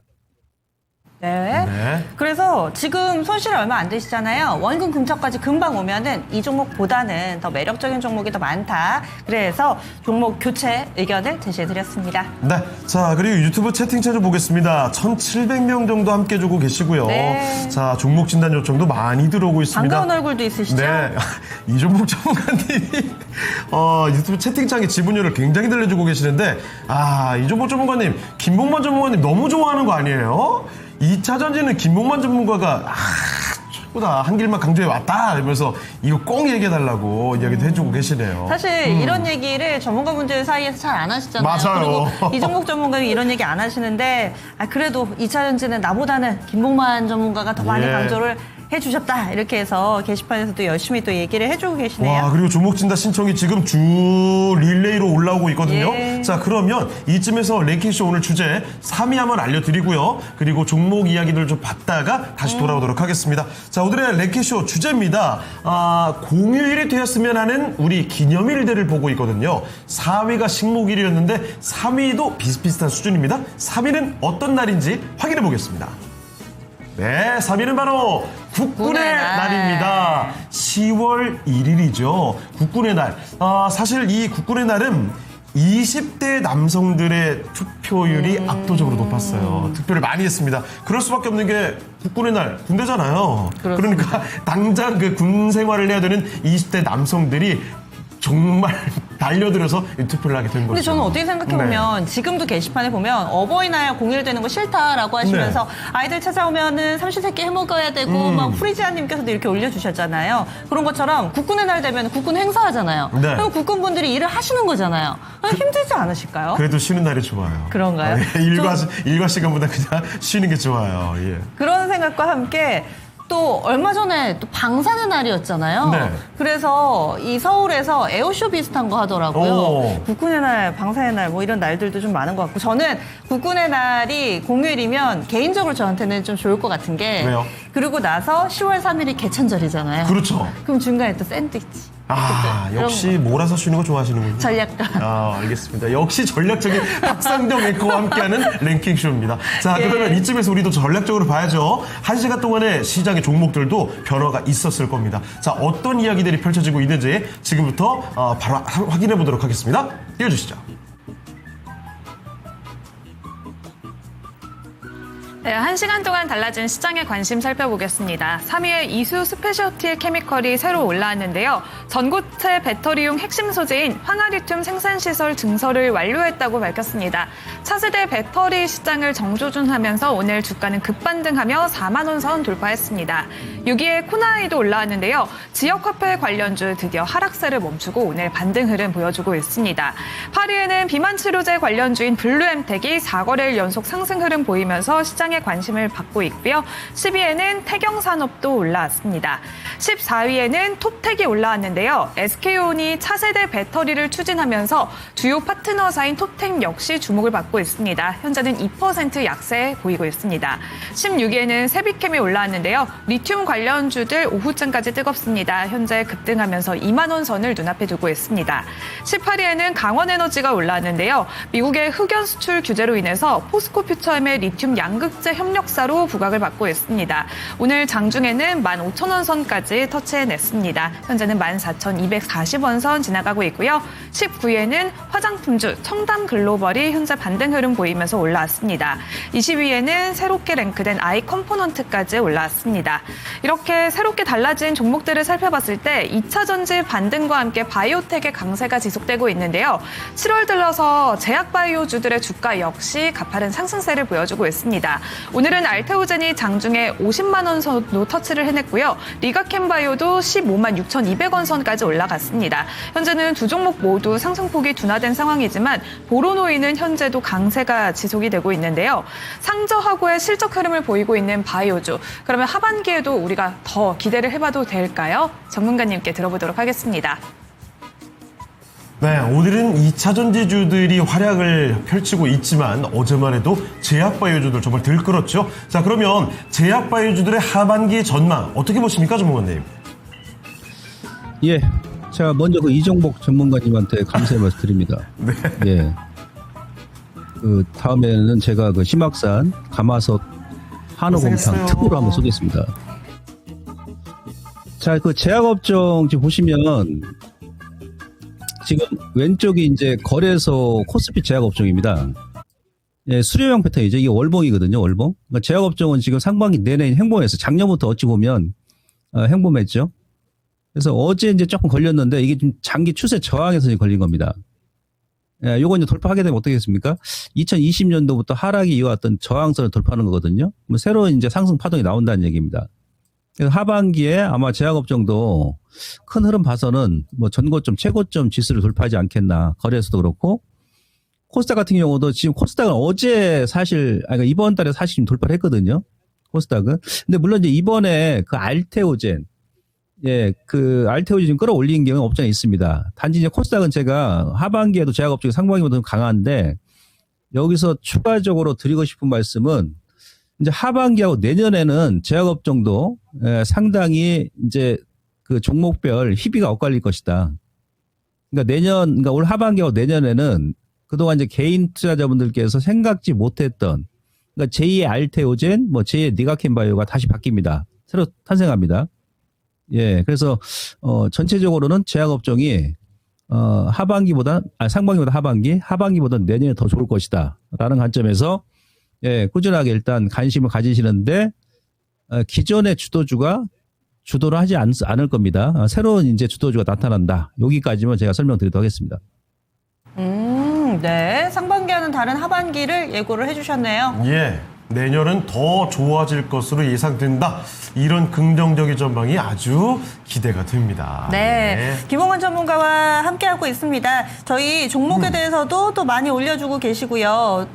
네. 네. 그래서 지금 손실이 얼마 안 되시잖아요. 원금 근처까지 금방 오면은 이 종목보다는 더 매력적인 종목이 더 많다. 그래서 종목 교체 의견을 제시해드렸습니다. 네. 자, 그리고 유튜브 채팅창 좀 보겠습니다. 1,700명 정도 함께 주고 계시고요. 네. 자, 종목 진단 요청도 많이 들어오고 있습니다. 반가운 얼굴도 있으시죠? 네. 이종목 전문가님이 유튜브 채팅창에 지분율을 굉장히 들려주고 계시는데, 이종목 전문가님, 김봉만 전문가님 너무 좋아하는 거 아니에요? 2차 전지는 김봉만 전문가가 최고다, 한 길만 강조해 왔다 이러면서 이거 꼭 얘기해달라고 이야기도 해주고 계시네요. 사실 이런 얘기를 전문가분들 사이에서 잘 안 하시잖아요. 맞아요. 그리고 이종목 전문가는 이런 얘기 안 하시는데 그래도 2차 전지는 나보다는 김봉만 전문가가 더 많이 예. 강조를 해주셨다. 이렇게 해서 게시판에서도 열심히 또 얘기를 해주고 계시네요. 와, 그리고 종목 진단 신청이 지금 주 릴레이로 올라오고 있거든요. 예. 자, 그러면 이쯤에서 랭킹쇼 오늘 주제 3위 한번 알려드리고요. 그리고 종목 이야기들 좀 봤다가 다시 돌아오도록 하겠습니다. 자, 오늘의 랭킹쇼 주제입니다. 공휴일이 되었으면 하는 우리 기념일들을 보고 있거든요. 4위가 식목일이었는데 3위도 비슷비슷한 수준입니다. 3위는 어떤 날인지 확인해 보겠습니다. 네, 3위는 바로 국군의 날입니다. 10월 1일이죠. 국군의 날. 사실 이 국군의 날은 20대 남성들의 투표율이 압도적으로 높았어요. 투표를 많이 했습니다. 그럴 수밖에 없는 게 국군의 날, 군대잖아요. 그렇습니다. 그러니까 당장 그 군 생활을 해야 되는 20대 남성들이 정말 달려들어서 투표를 하게 된 거죠. 근데 저는 어떻게 생각해보면 지금도 게시판에 보면 어버이날 공휴일 되는 거 싫다라고 하시면서 아이들 찾아오면은 삼시세끼 해먹어야 되고 막 프리지아님께서도 이렇게 올려주셨잖아요. 그런 것처럼 국군의 날 되면 국군 행사하잖아요. 네. 그럼 국군분들이 일을 하시는 거잖아요. 힘들지 않으실까요? 그래도 쉬는 날이 좋아요. 그런가요? 일과 시간보다 그냥 쉬는 게 좋아요. 예. 그런 생각과 함께 또 얼마 전에 또 방산의 날이었잖아요. 네. 그래서 이 서울에서 에어쇼 비슷한 거 하더라고요. 오. 국군의 날, 방산의 날 뭐 이런 날들도 좀 많은 것 같고 저는 국군의 날이 공휴일이면 개인적으로 저한테는 좀 좋을 것 같은 게 왜요? 그리고 나서 10월 3일이 개천절이잖아요. 그렇죠. 그럼 중간에 또 샌드위치. 이런 역시 거. 몰아서 쉬는 거 좋아하시는군요. 전략가. 알겠습니다. 역시 전략적인 박상정 앵커와 함께하는 랭킹쇼입니다. 자, 그러면 이쯤에서 우리도 전략적으로 봐야죠. 1시간 동안의 시장의 종목들도 변화가 있었을 겁니다. 자, 어떤 이야기들이 펼쳐지고 있는지 지금부터 바로 확인해 보도록 하겠습니다. 띄워주시죠. 네, 1시간 동안 달라진 시장의 관심 살펴보겠습니다. 3위에 이수 스페셜티 케미컬이 새로 올라왔는데요. 전고체 배터리용 핵심 소재인 황화리튬 생산시설 증설을 완료했다고 밝혔습니다. 차세대 배터리 시장을 정조준하면서 오늘 주가는 급반등하며 4만 원 선 돌파했습니다. 6위에 코나이도 올라왔는데요. 지역화폐 관련주 드디어 하락세를 멈추고 오늘 반등 흐름 보여주고 있습니다. 8위에는 비만치료제 관련주인 블루엠텍이 4거래일 연속 상승 흐름 보이면서 시장의 시장의 관심을 받고 있고요. 10위에는 태경산업도 올라왔습니다. 14위에는 톱텍이 올라왔는데요. SK온이 차세대 배터리를 추진하면서 주요 파트너사인 톱텍 역시 주목을 받고 있습니다. 현재는 2% 약세 보이고 있습니다. 16위에는 세비캠이 올라왔는데요. 리튬 관련주들 오후장까지 뜨겁습니다. 현재 급등하면서 2만 원 선을 눈앞에 두고 있습니다. 18위에는 강원에너지가 올라왔는데요. 미국의 흑연 수출 규제로 인해서 포스코 퓨처엠의 리튬 양극재 협력사로 부각을 받고 있습니다. 오늘 장중에는 15,000원 선까지 터치해냈습니다. 현재는 14,240원 선 지나가고 있고요. 19위에는 화장품주 첨단글로벌이 현재 반등 흐름 보이면서 올라왔습니다. 20위에는 새롭게 랭크된 아이컴포넌트까지 올라왔습니다. 이렇게 새롭게 달라진 종목들을 살펴봤을 때 2차 전지 반등과 함께 바이오텍의 강세가 지속되고 있는데요. 7월 들러서 제약바이오주들의 주가 역시 가파른 상승세를 보여주고 있습니다. 오늘은 알테오젠이 장중에 50만 원 선도 터치를 해냈고요. 리가캠바이오도 15만 6,200원 선까지 올라갔습니다. 현재는 두 종목 모두 상승폭이 둔화된 상황이지만 보로노이는 현재도 강세가 지속이 되고 있는데요. 상저하고의 실적 흐름을 보이고 있는 바이오주. 그러면 하반기에도 우리가 더 기대를 해봐도 될까요? 전문가님께 들어보도록 하겠습니다. 네, 오늘은 2차 전지주들이 활약을 펼치고 있지만 어제만 해도 제약바이오주들 정말 들끓었죠. 자, 그러면 제약바이오주들의 하반기 전망 어떻게 보십니까, 전문가님? 예, 제가 먼저 그 이종복 전문가님한테 감사의 말씀 드립니다. 네. 예. 그 다음에는 제가 그 심학산 가마솥 한우곰탕 고생했어요. 특으로 한번 쏘겠습니다. 자, 그 제약업종 지금 보시면 지금 왼쪽이 이제 거래소 코스피 제약업종입니다. 예, 수료형 패턴이죠. 이게 월봉이거든요, 월봉. 그러니까 제약업종은 지금 상반기 내내 행보했어요. 작년부터 어찌 보면 행보했죠. 그래서 어제 이제 조금 걸렸는데 이게 좀 장기 추세 저항에서 걸린 겁니다. 예, 요거 이제 돌파하게 되면 어떻겠습니까? 2020년도부터 하락이 이어왔던 저항선을 돌파하는 거거든요. 뭐 새로운 이제 상승 파동이 나온다는 얘기입니다. 그래서 하반기에 아마 제약업종도 큰 흐름 봐서는 뭐 전고점, 최고점 지수를 돌파하지 않겠나. 거래소도 그렇고. 코스닥 같은 경우도 지금 코스닥은 어제 사실, 그러니까 이번 달에 사실 좀 돌파를 했거든요. 코스닥은. 근데 물론 이제 이번에 그 알테오젠, 예, 그 알테오젠 좀 끌어올린 경우는 업종에 있습니다. 단지 이제 코스닥은 제가 하반기에도 제약업종이 상반기보다 강한데 여기서 추가적으로 드리고 싶은 말씀은 이제 하반기하고 내년에는 제약업종도 상당히 이제 그 종목별 희비가 엇갈릴 것이다. 그러니까 그러니까 올 하반기하고 내년에는 그동안 이제 개인 투자자분들께서 생각지 못했던, 그러니까 제2의 알테오젠, 뭐 제2의 니가켄바이오가 다시 바뀝니다. 새로 탄생합니다. 예, 그래서 전체적으로는 제약업종이 상반기보다 하반기보다 내년에 더 좋을 것이다라는 관점에서 예, 꾸준하게 일단 관심을 가지시는데 기존의 주도주가 주도를 하지 않을 겁니다. 새로운 이제 주도주가 나타난다. 여기까지만 제가 설명드리도록 하겠습니다. 네. 상반기와는 다른 하반기를 예고를 해주셨네요. 예, 내년은 더 좋아질 것으로 예상된다. 이런 긍정적인 전망이 아주 기대가 됩니다. 네. 김홍원 전문가와 함께하고 있습니다. 저희 종목에 대해서도 또 많이 올려주고 계시고요.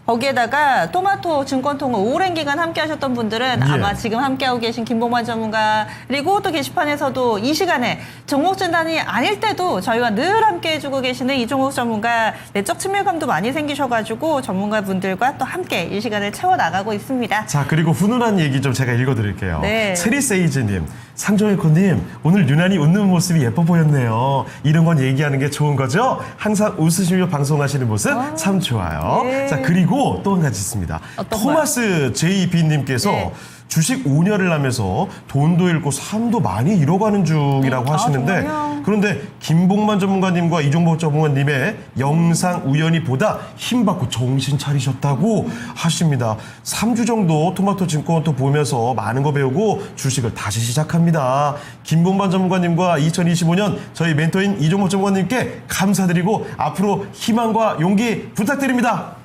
거기에다가 토마토 증권통을 오랜 기간 함께 하셨던 분들은 아마 지금 함께하고 계신 김봉만 전문가, 그리고 또 게시판에서도 이 시간에 종목 진단이 아닐 때도 저희와 늘 함께 해주고 계시는 이종욱 전문가, 내적 친밀감도 많이 생기셔가지고 전문가분들과 또 함께 이 시간을 채워나가고 있습니다. 자, 그리고 훈훈한 얘기 좀 제가 읽어드릴게요. 네. 세리세이즈님, 상정의코님, 오늘 유난히 웃는 모습이 예뻐 보였네요. 이런 건 얘기하는 게 좋은 거죠? 항상 웃으시며 방송하시는 모습 참 좋아요. 네. 자, 그리고 또 한 가지 있습니다. 어떤 토마스 JB님께서 네. 주식 5년을 하면서 돈도 잃고 삶도 많이 잃어가는 중이라고 하시는데, 정말요? 그런데 김봉만 전문가님과 이종복 전문가님의 영상 우연히 보다 힘받고 정신 차리셨다고 하십니다. 3주 정도 토마토 증권도 보면서 많은 거 배우고 주식을 다시 시작합니다. 김봉만 전문가님과 2025년 저희 멘토인 이종복 전문가님께 감사드리고 앞으로 희망과 용기 부탁드립니다.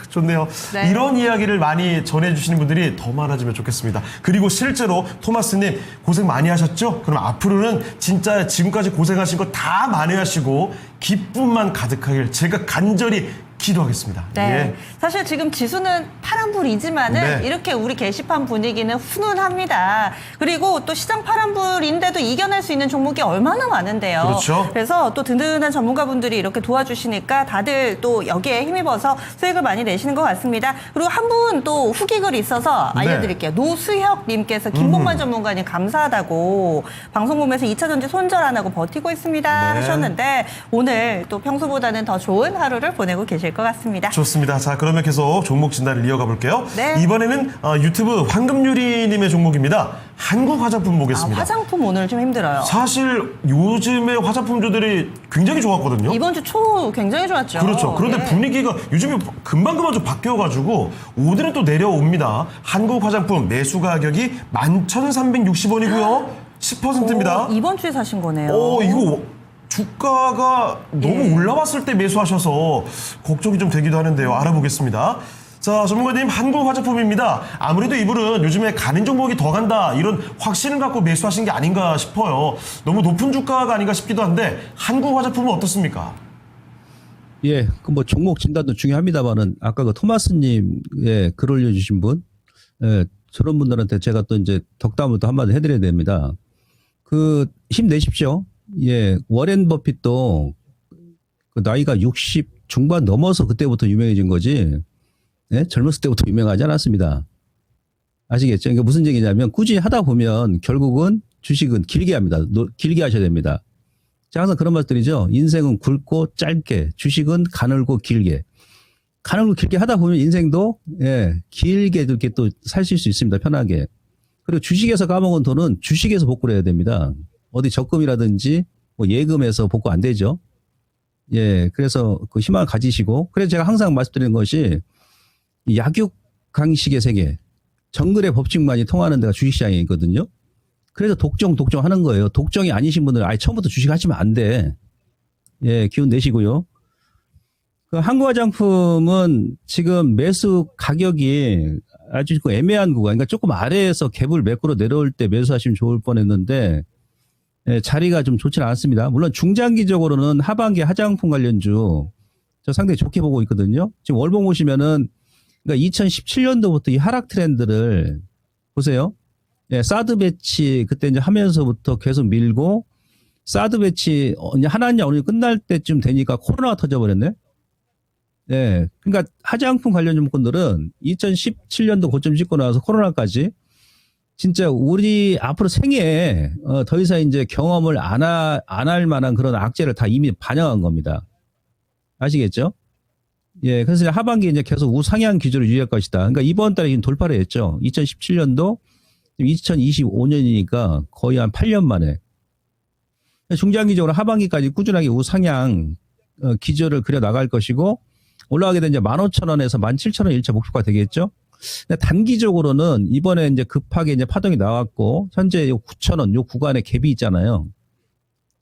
좋네요. 네. 이런 이야기를 많이 전해주시는 분들이 더 많아지면 좋겠습니다. 그리고 실제로 토마스님 고생 많이 하셨죠? 그럼 앞으로는 진짜 지금까지 고생하신 거 다 만회하시고 기쁨만 가득하길 제가 간절히 기도하겠습니다. 네. 예. 사실 지금 지수는 파란불이지만은 네. 이렇게 우리 게시판 분위기는 훈훈합니다. 그리고 또 시장 파란불인데도 이겨낼 수 있는 종목이 얼마나 많은데요. 그렇죠. 그래서 또 든든한 전문가분들이 이렇게 도와주시니까 다들 또 여기에 힘입어서 수익을 많이 내시는 것 같습니다. 그리고 한 분 또 후기글 있어서 알려드릴게요. 노수혁님께서 김봉만 전문가님 감사하다고 방송 보면서 2차 전지 손절 안 하고 버티고 있습니다 네. 하셨는데 오늘 또 평소보다는 더 좋은 하루를 보내고 계실 것 같습니다. 좋습니다. 자, 그러면 계속 종목 진단을 이어가 볼게요. 네. 이번에는 유튜브 황금유리님의 종목입니다. 한국 화장품 보겠습니다. 화장품 오늘 좀 힘들어요. 사실 요즘에 화장품주들이 굉장히 좋았거든요. 이번 주 초 굉장히 좋았죠. 그렇죠. 그런데 예. 분위기가 요즘에 금방금방 좀 바뀌어가지고 오늘은 또 내려옵니다. 한국 화장품 매수 가격이 11,360원이고요. 10%입니다. 이번 주에 사신 거네요. 이거 주가가 너무 올라왔을 때 매수하셔서 걱정이 좀 되기도 하는데요. 알아보겠습니다. 자, 전문가님, 한국 화장품입니다. 아무래도 이분은 요즘에 가는 종목이 더 간다 이런 확신을 갖고 매수하신 게 아닌가 싶어요. 너무 높은 주가가 아닌가 싶기도 한데 한국 화장품은 어떻습니까? 예, 그 뭐 종목 진단도 중요합니다만은 아까 그 토마스님의 글 올려주신 분, 예, 저런 분들한테 제가 또 이제 덕담을 또 한마디 해드려야 됩니다. 그 힘내십시오. 예, 워렌 버핏도 그 나이가 60 중반 넘어서 그때부터 유명해진 거지. 예? 젊었을 때부터 유명하지 않았습니다. 아시겠죠? 그러니까 무슨 얘기냐면 꾸준히 하다 보면 결국은 주식은 길게 합니다. 길게 하셔야 됩니다. 제가 항상 그런 말씀드리죠. 인생은 굵고 짧게, 주식은 가늘고 길게. 가늘고 길게 하다 보면 인생도 길게 이렇게 또 사실 수 있습니다. 편하게. 그리고 주식에서 까먹은 돈은 주식에서 복구를 해야 됩니다. 어디 적금이라든지 뭐 예금에서 복구 안 되죠. 예, 그래서 그 희망을 가지시고, 그래서 제가 항상 말씀드리는 것이 이 약육강식의 세계, 정글의 법칙만이 통하는 데가 주식시장에 있거든요. 그래서 독점 하는 거예요. 독점이 아니신 분들은 아예 처음부터 주식 하시면 안 돼. 예, 기운 내시고요. 그 한국화장품은 지금 매수 가격이 아주 그 애매한 구간, 그러니까 조금 아래에서 갭을 매꾸로 내려올 때 매수하시면 좋을 뻔했는데, 예, 자리가 좀 좋지는 않습니다. 물론 중장기적으로는 하반기 화장품 관련주 저 상당히 좋게 보고 있거든요. 지금 월봉 보시면은 그러니까 2017년도부터 이 하락 트렌드를 보세요. 예, 사드 배치 그때 이제 하면서부터 계속 밀고 사드 배치 하나냐 어느 끝날 때쯤 되니까 코로나가 터져버렸네. 예, 그러니까 화장품 관련 종목들은 2017년도 고점 찍고 나서 코로나까지 진짜 우리 앞으로 생애에 더 이상 이제 경험을 안 할 만한 그런 악재를 다 이미 반영한 겁니다. 아시겠죠? 예, 그래서 하반기 이제 계속 우상향 기조를 유지할 것이다. 그러니까 이번 달에 지금 돌파를 했죠. 2017년도, 2025년이니까 거의 한 8년 만에. 중장기적으로 하반기까지 꾸준하게 우상향 기조를 그려 나갈 것이고, 올라가게 되면 이제 15,000원에서 17,000원 1차 목표가 되겠죠. 근데 단기적으로는 이번에 이제 급하게 이제 파동이 나왔고, 현재 요 9,000원, 요 구간에 갭이 있잖아요.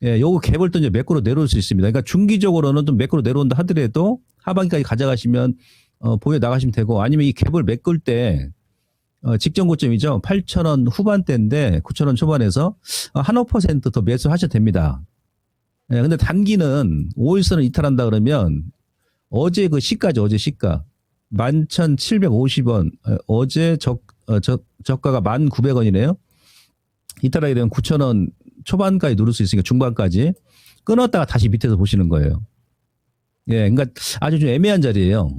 예, 요거 갭을 또 이제 매꾸로 내려올 수 있습니다. 그러니까 중기적으로는 좀 매꾸로 내려온다 하더라도 하반기까지 가져가시면, 보여 나가시면 되고, 아니면 이 갭을 메꿀 때, 직전 고점이죠. 8,000원 후반대인데 9,000원 초반에서 한 5% 더 매수하셔도 됩니다. 예, 근데 단기는 5일선을 이탈한다 그러면 어제 그 시가죠. 어제 시가. 11,750원. 어제 저가가 1,900원이네요. 이탈하게 되면 9,000원 초반까지 누를 수 있으니까 중반까지 끊었다가 다시 밑에서 보시는 거예요. 예, 그러니까 아주 좀 애매한 자리예요.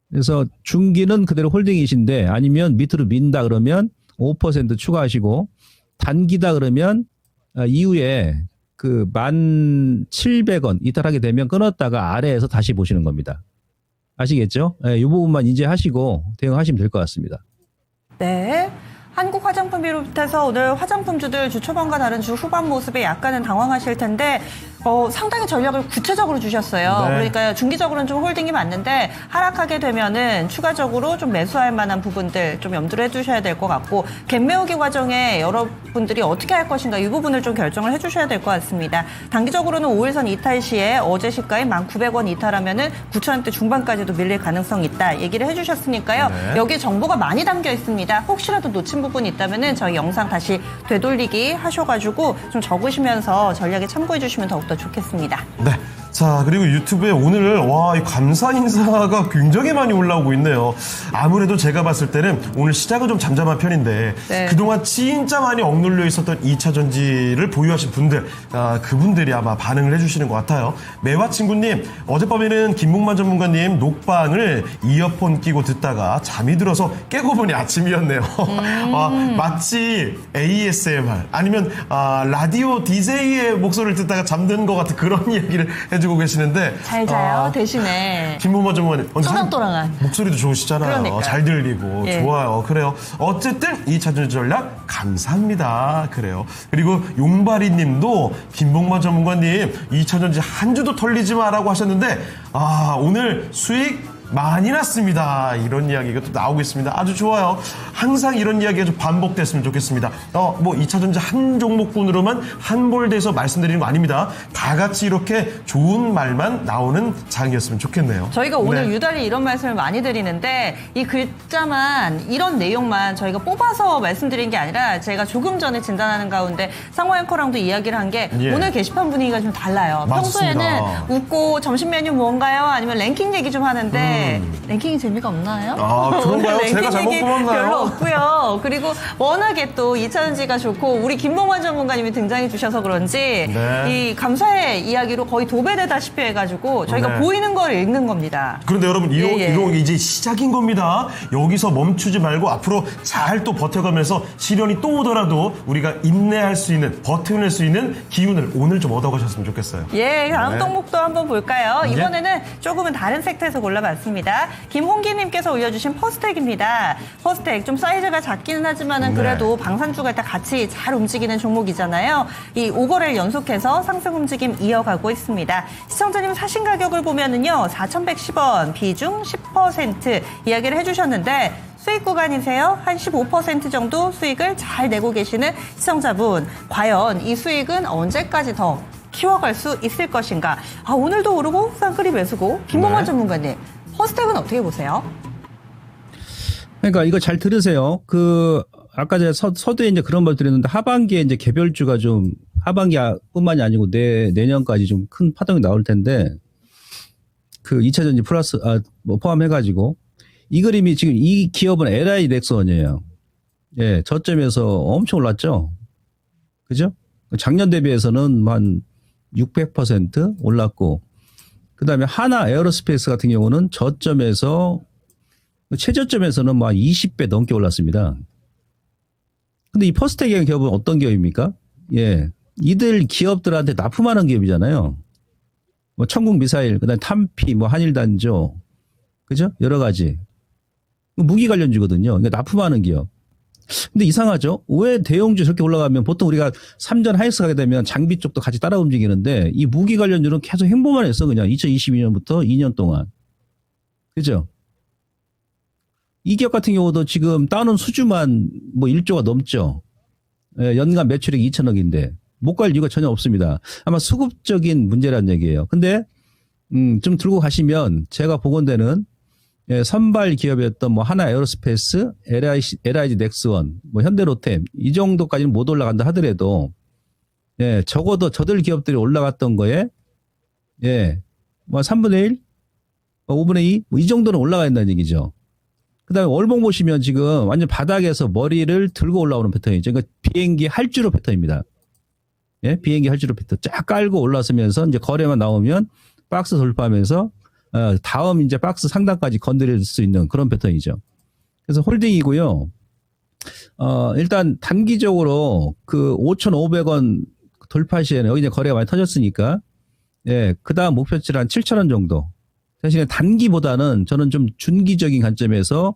그래서 중기는 그대로 홀딩이신데 아니면 밑으로 민다 그러면 5% 추가하시고 단기다 그러면 이후에 그 1,700원 이탈하게 되면 끊었다가 아래에서 다시 보시는 겁니다. 아시겠죠? 예, 이 부분만 이제 하시고 대응하시면 될 것 같습니다. 네. 한국 화장품 비롯해서 오늘 화장품주들 주 초반과 다른 주 후반 모습에 약간은 당황하실 텐데 상당히 전략을 구체적으로 주셨어요. 네. 그러니까 중기적으로는 좀 홀딩이 맞는데 하락하게 되면은 추가적으로 좀 매수할 만한 부분들 좀 염두를 해주셔야 될 것 같고 갭 메우기 과정에 여러분들이 어떻게 할 것인가 이 부분을 좀 결정을 해주셔야 될 것 같습니다. 단기적으로는 5일선 이탈 시에 어제 시가인 1,900원 이탈하면은 9,000원대 중반까지도 밀릴 가능성이 있다 얘기를 해주셨으니까요. 네. 여기 정보가 많이 담겨 있습니다. 혹시라도 놓친 부분이 있다면은 저희 영상 다시 되돌리기 하셔가지고 좀 적으시면서 전략에 참고해 주시면 더욱더 좋겠습니다. 네. 자, 그리고 유튜브에 오늘 이 감사 인사가 굉장히 많이 올라오고 있네요. 아무래도 제가 봤을 때는 오늘 시작은 좀 잠잠한 편인데 네. 그동안 진짜 많이 억눌려 있었던 2차 전지를 보유하신 분들, 그분들이 아마 반응을 해주시는 것 같아요. 매화 친구님, 어젯밤에는 김목만 전문가님 녹방을 이어폰 끼고 듣다가 잠이 들어서 깨고 보니 아침이었네요. 마치 ASMR 아니면 라디오 DJ의 목소리를 듣다가 잠든 것 같은 그런 이야기를 해주고 계시는데 잘 자요, 대신에. 김문만 전문가님 또랑또랑한. 목소리도 좋으시잖아요. 그러니까요. 잘 들리고 예. 좋아요. 그래요. 어쨌든 2차 전지 전략 감사합니다. 그래요. 그리고 용바리 님도 김봉만 전문가님 2차 전지 한 주도 털리지 마라고 하셨는데 오늘 수익 많이 났습니다. 이런 이야기가 또 나오고 있습니다. 아주 좋아요. 항상 이런 이야기가 좀 반복됐으면 좋겠습니다. 2차 전지 한 종목군으로만 한볼돼서 말씀드리는 거 아닙니다. 다 같이 이렇게 좋은 말만 나오는 장이었으면 좋겠네요. 저희가 오늘 네. 유달리 이런 말씀을 많이 드리는데 이 글자만 이런 내용만 저희가 뽑아서 말씀드린 게 아니라 제가 조금 전에 진단하는 가운데 상호 앵커랑도 이야기를 한 게 예. 오늘 게시판 분위기가 좀 달라요. 맞습니다. 평소에는 웃고 점심 메뉴 뭔가요? 아니면 랭킹 얘기 좀 하는데 랭킹이 재미가 없나요? 그런가요? 오늘 제가 랭킹 잘못 얘기 뽑았나요? 별로 없고요. 그리고 워낙에 또 2차전지가 좋고 우리 김봉환 전문가님이 등장해 주셔서 그런지 네. 이 감사의 이야기로 거의 도배되다시피 해가지고 저희가 네. 보이는 걸 읽는 겁니다. 그런데 여러분 이런 예. 게 이제 시작인 겁니다. 여기서 멈추지 말고 앞으로 잘 또 버텨가면서 시련이 또 오더라도 우리가 인내할 수 있는, 버텨낼 수 있는 기운을 오늘 좀 얻어가셨으면 좋겠어요. 예, 다음 네. 종목도 한번 볼까요? 예. 이번에는 조금은 다른 섹터에서 골라봤습니다. 김홍기님께서 올려주신 퍼스텍입니다. 퍼스텍 좀 사이즈가 작기는 하지만은 네. 그래도 방산주가 다 같이 잘 움직이는 종목이잖아요. 이 5거래를 연속해서 상승 움직임 이어가고 있습니다. 시청자님 사신 가격을 보면은요, 4,110원, 비중 10% 이야기를 해주셨는데 수익 구간이세요? 한 15% 정도 수익을 잘 내고 계시는 시청자분, 과연 이 수익은 언제까지 더 키워갈 수 있을 것인가? 오늘도 오르고 쌍끌이 매수고 김봉환 네. 전문가님, 퍼스텍은 어떻게 보세요? 그러니까 이거 잘 들으세요. 아까 제가 서두에 이제 그런 말 드렸는데 하반기에 이제 개별주가 좀 하반기뿐만이 아니고 내년까지 좀 큰 파동이 나올 텐데 2차전지 플러스 포함해가지고 이 그림이 지금 이 기업은 LI 넥슨이에요. 예, 저점에서 엄청 올랐죠. 그죠? 작년 대비해서는 한 600% 올랐고, 그 다음에 하나 에어로스페이스 같은 경우는 저점에서 최저점에서는 막 20배 넘게 올랐습니다. 근데 이 퍼스텍의 기업은 어떤 기업입니까? 예, 이들 기업들한테 납품하는 기업이잖아요. 뭐 천국 미사일, 그다음 탄피, 뭐 한일단조, 그죠? 여러 가지 무기 관련주거든요. 그러니까 납품하는 기업. 근데 이상하죠? 왜 대형주 저렇게 올라가면 보통 우리가 3전 하이스 가게 되면 장비 쪽도 같이 따라 움직이는데 이 무기 관련주는 계속 행보만 했어. 그냥 2022년부터 2년 동안. 그죠? 이 기업 같은 경우도 지금 따놓은 수주만 뭐 1조가 넘죠. 예, 연간 매출액 2천억인데 못 갈 이유가 전혀 없습니다. 아마 수급적인 문제라는 얘기예요. 근데 좀 들고 가시면 제가 보건대는 선발 기업이었던 뭐 하나 에어로스페이스, LIG 넥스원, 뭐 현대로템 이 정도까지는 못 올라간다 하더라도 적어도 저들 기업들이 올라갔던 거에 뭐 3분의 1, 5분의 2, 뭐 이 정도는 올라가 있다는 얘기죠. 그다음에 월봉 보시면 지금 완전 바닥에서 머리를 들고 올라오는 패턴이죠. 그러니까 비행기 할주로 패턴입니다. 예, 비행기 할주로 패턴 쫙 깔고 올라서면서 이제 거래만 나오면 박스 돌파하면서 다음 이제 박스 상단까지 건드릴 수 있는 그런 패턴이죠. 그래서 홀딩이고요. 일단 단기적으로 5,500원 돌파 시에는 여기 이제 거래가 많이 터졌으니까 그 다음 목표치를 한 7,000원 정도. 사실 단기보다는 저는 좀 준기적인 관점에서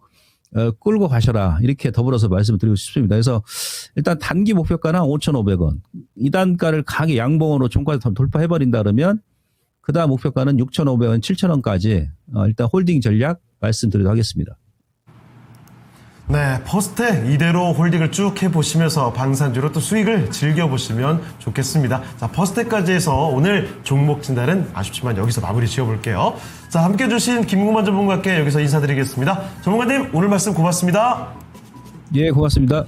끌고 가셔라 이렇게 더불어서 말씀을 드리고 싶습니다. 그래서 일단 단기 목표가는 5,500원. 이 단가를 강하게 양봉으로 종가에서 돌파해버린다 그러면 그 다음 목표가는 6,500원, 7,000원까지 일단 홀딩 전략 말씀드리도록 하겠습니다. 네, 퍼스텍 이대로 홀딩을 쭉 해보시면서 방산주로 또 수익을 즐겨보시면 좋겠습니다. 자, 퍼스텍까지 해서 오늘 종목 진단은 아쉽지만 여기서 마무리 지어볼게요. 자, 함께 해주신 김국만 전문가께 여기서 인사드리겠습니다. 전문가님, 오늘 말씀 고맙습니다. 예, 고맙습니다.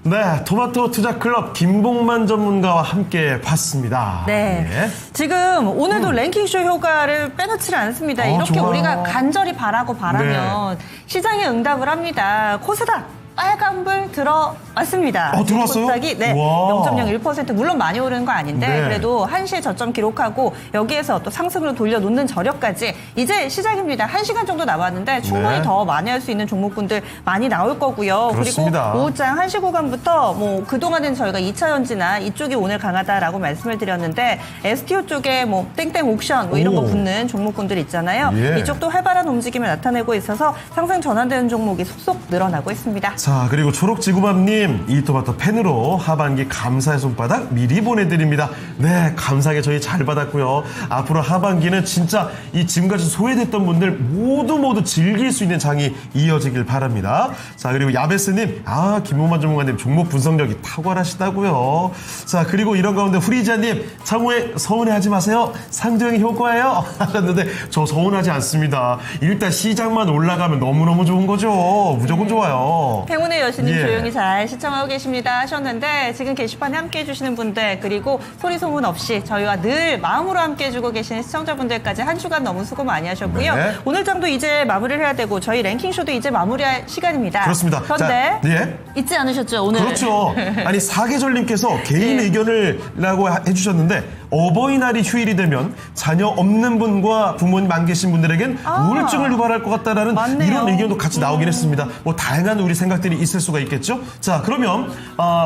네, 토마토 투자 클럽 김봉만 전문가와 함께 봤습니다. 네. 지금 오늘도 랭킹쇼 효과를 빼놓지 않습니다. 이렇게 좋아요. 우리가 간절히 바라고 바라면 시장에 응답을 합니다. 코스닥 빨간불 들어왔습니다. 들어왔어요? 코스닥이 네, 와. 0.01% 물론 많이 오르는 거 아닌데 네. 그래도 1시에 저점 기록하고 여기에서 또 상승으로 돌려놓는 저력까지 이제 시작입니다. 1시간 정도 남았는데 충분히 네. 더 많이 할 수 있는 종목군들 많이 나올 거고요. 그렇습니다. 그리고 오후장 1시 구간부터 뭐 그동안은 저희가 2차 연지나 이쪽이 오늘 강하다라고 말씀을 드렸는데 STO 쪽에 뭐 땡땡 옥션 뭐 이런 거 오. 붙는 종목군들 있잖아요. 예. 이쪽도 활발한 움직임을 나타내고 있어서 상승 전환되는 종목이 속속 늘어나고 있습니다. 자, 그리고 초록지구맘님, 이 토마토 펜으로 하반기 감사의 손바닥 미리 보내드립니다. 네, 감사하게 저희 잘 받았고요. 앞으로 하반기는 진짜 이 지금까지 소외됐던 분들 모두 즐길 수 있는 장이 이어지길 바랍니다. 자, 그리고 야베스님, 김봉만 전문가님 종목 분석력이 탁월하시다고요. 자, 그리고 이런 가운데 후리자님, 창호에 서운해하지 마세요. 상정이 효과예요. 하셨는데 저 서운하지 않습니다. 일단 시장만 올라가면 너무너무 좋은 거죠. 무조건 좋아요. 행운의 여신님 예. 조용히 잘 시청하고 계십니다 하셨는데 지금 게시판에 함께 해주시는 분들 그리고 소리 소문 없이 저희와 늘 마음으로 함께 해주고 계시는 시청자분들까지 한 주간 너무 수고 많이 하셨고요. 네. 오늘 장도 이제 마무리를 해야 되고 저희 랭킹쇼도 이제 마무리할 시간입니다. 그렇습니다. 그런데 자, 예. 잊지 않으셨죠 오늘? 그렇죠. 아니 사계절님께서 개인 네. 의견을라고 해주셨는데 어버이날이 휴일이 되면 자녀 없는 분과 부모님 안 계신 분들에겐 우울증을 유발할 것 같다라는 맞네요. 이런 의견도 같이 나오긴 했습니다. 뭐 다양한 우리 생각들이 있을 수가 있겠죠. 자, 그러면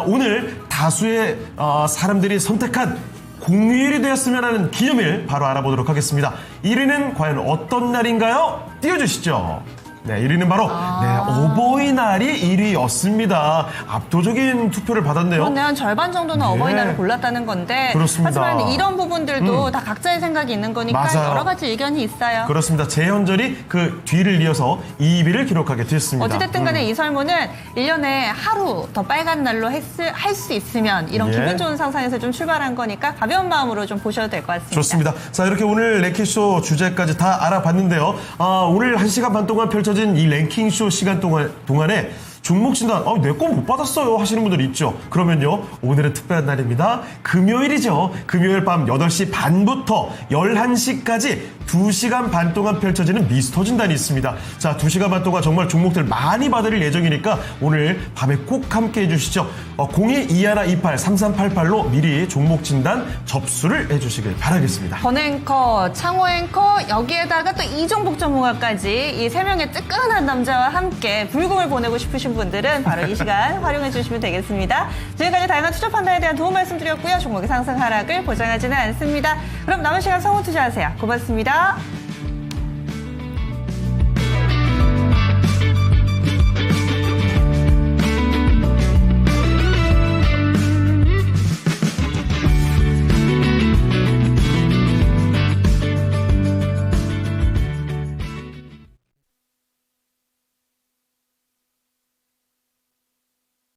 오늘 다수의 사람들이 선택한 공휴일이 되었으면 하는 기념일 바로 알아보도록 하겠습니다. 1위는 과연 어떤 날인가요? 띄워주시죠. 네, 1위는 바로 어버이날이 1위였습니다. 압도적인 투표를 받았네요. 그런데 한 절반 정도는 예. 어버이날을 골랐다는 건데 그렇습니다. 하지만 이런 부분들도 다 각자의 생각이 있는 거니까 맞아요. 여러 가지 의견이 있어요. 그렇습니다. 재현절이 그 뒤를 이어서 2위를 기록하게 됐습니다. 어찌됐든 간에 이 설문은 1년에 하루 더 빨간 날로 할 수 있으면 이런 예. 기분 좋은 상상에서 좀 출발한 거니까 가벼운 마음으로 좀 보셔도 될 것 같습니다. 좋습니다. 자, 이렇게 오늘 랭킹쇼 주제까지 다 알아봤는데요. 오늘 1시간 반 동안 펼쳐진 이 랭킹쇼 시간 동안에 종목 진단, 내 거 못 받았어요 하시는 분들 있죠. 그러면요, 오늘은 특별한 날입니다. 금요일이죠. 금요일 밤 8시 반부터 11시까지 2시간 반 동안 펼쳐지는 미스터 진단이 있습니다. 자, 2시간 반 동안 정말 종목들 많이 받을 예정이니까 오늘 밤에 꼭 함께 해주시죠. 02-2128-3388로 미리 종목 진단 접수를 해주시길 바라겠습니다. 번앵커, 창호앵커, 여기에다가 또 이종복 전문가까지 이 3명의 뜨끈한 남자와 함께 불금을 보내고 싶으신 분들은 바로 이 시간 활용해 주시면 되겠습니다. 지금까지 다양한 투자 판단에 대한 도움 말씀드렸고요. 종목의 상승 하락을 보장하지는 않습니다. 그럼 남은 시간 성우 투자하세요. 고맙습니다.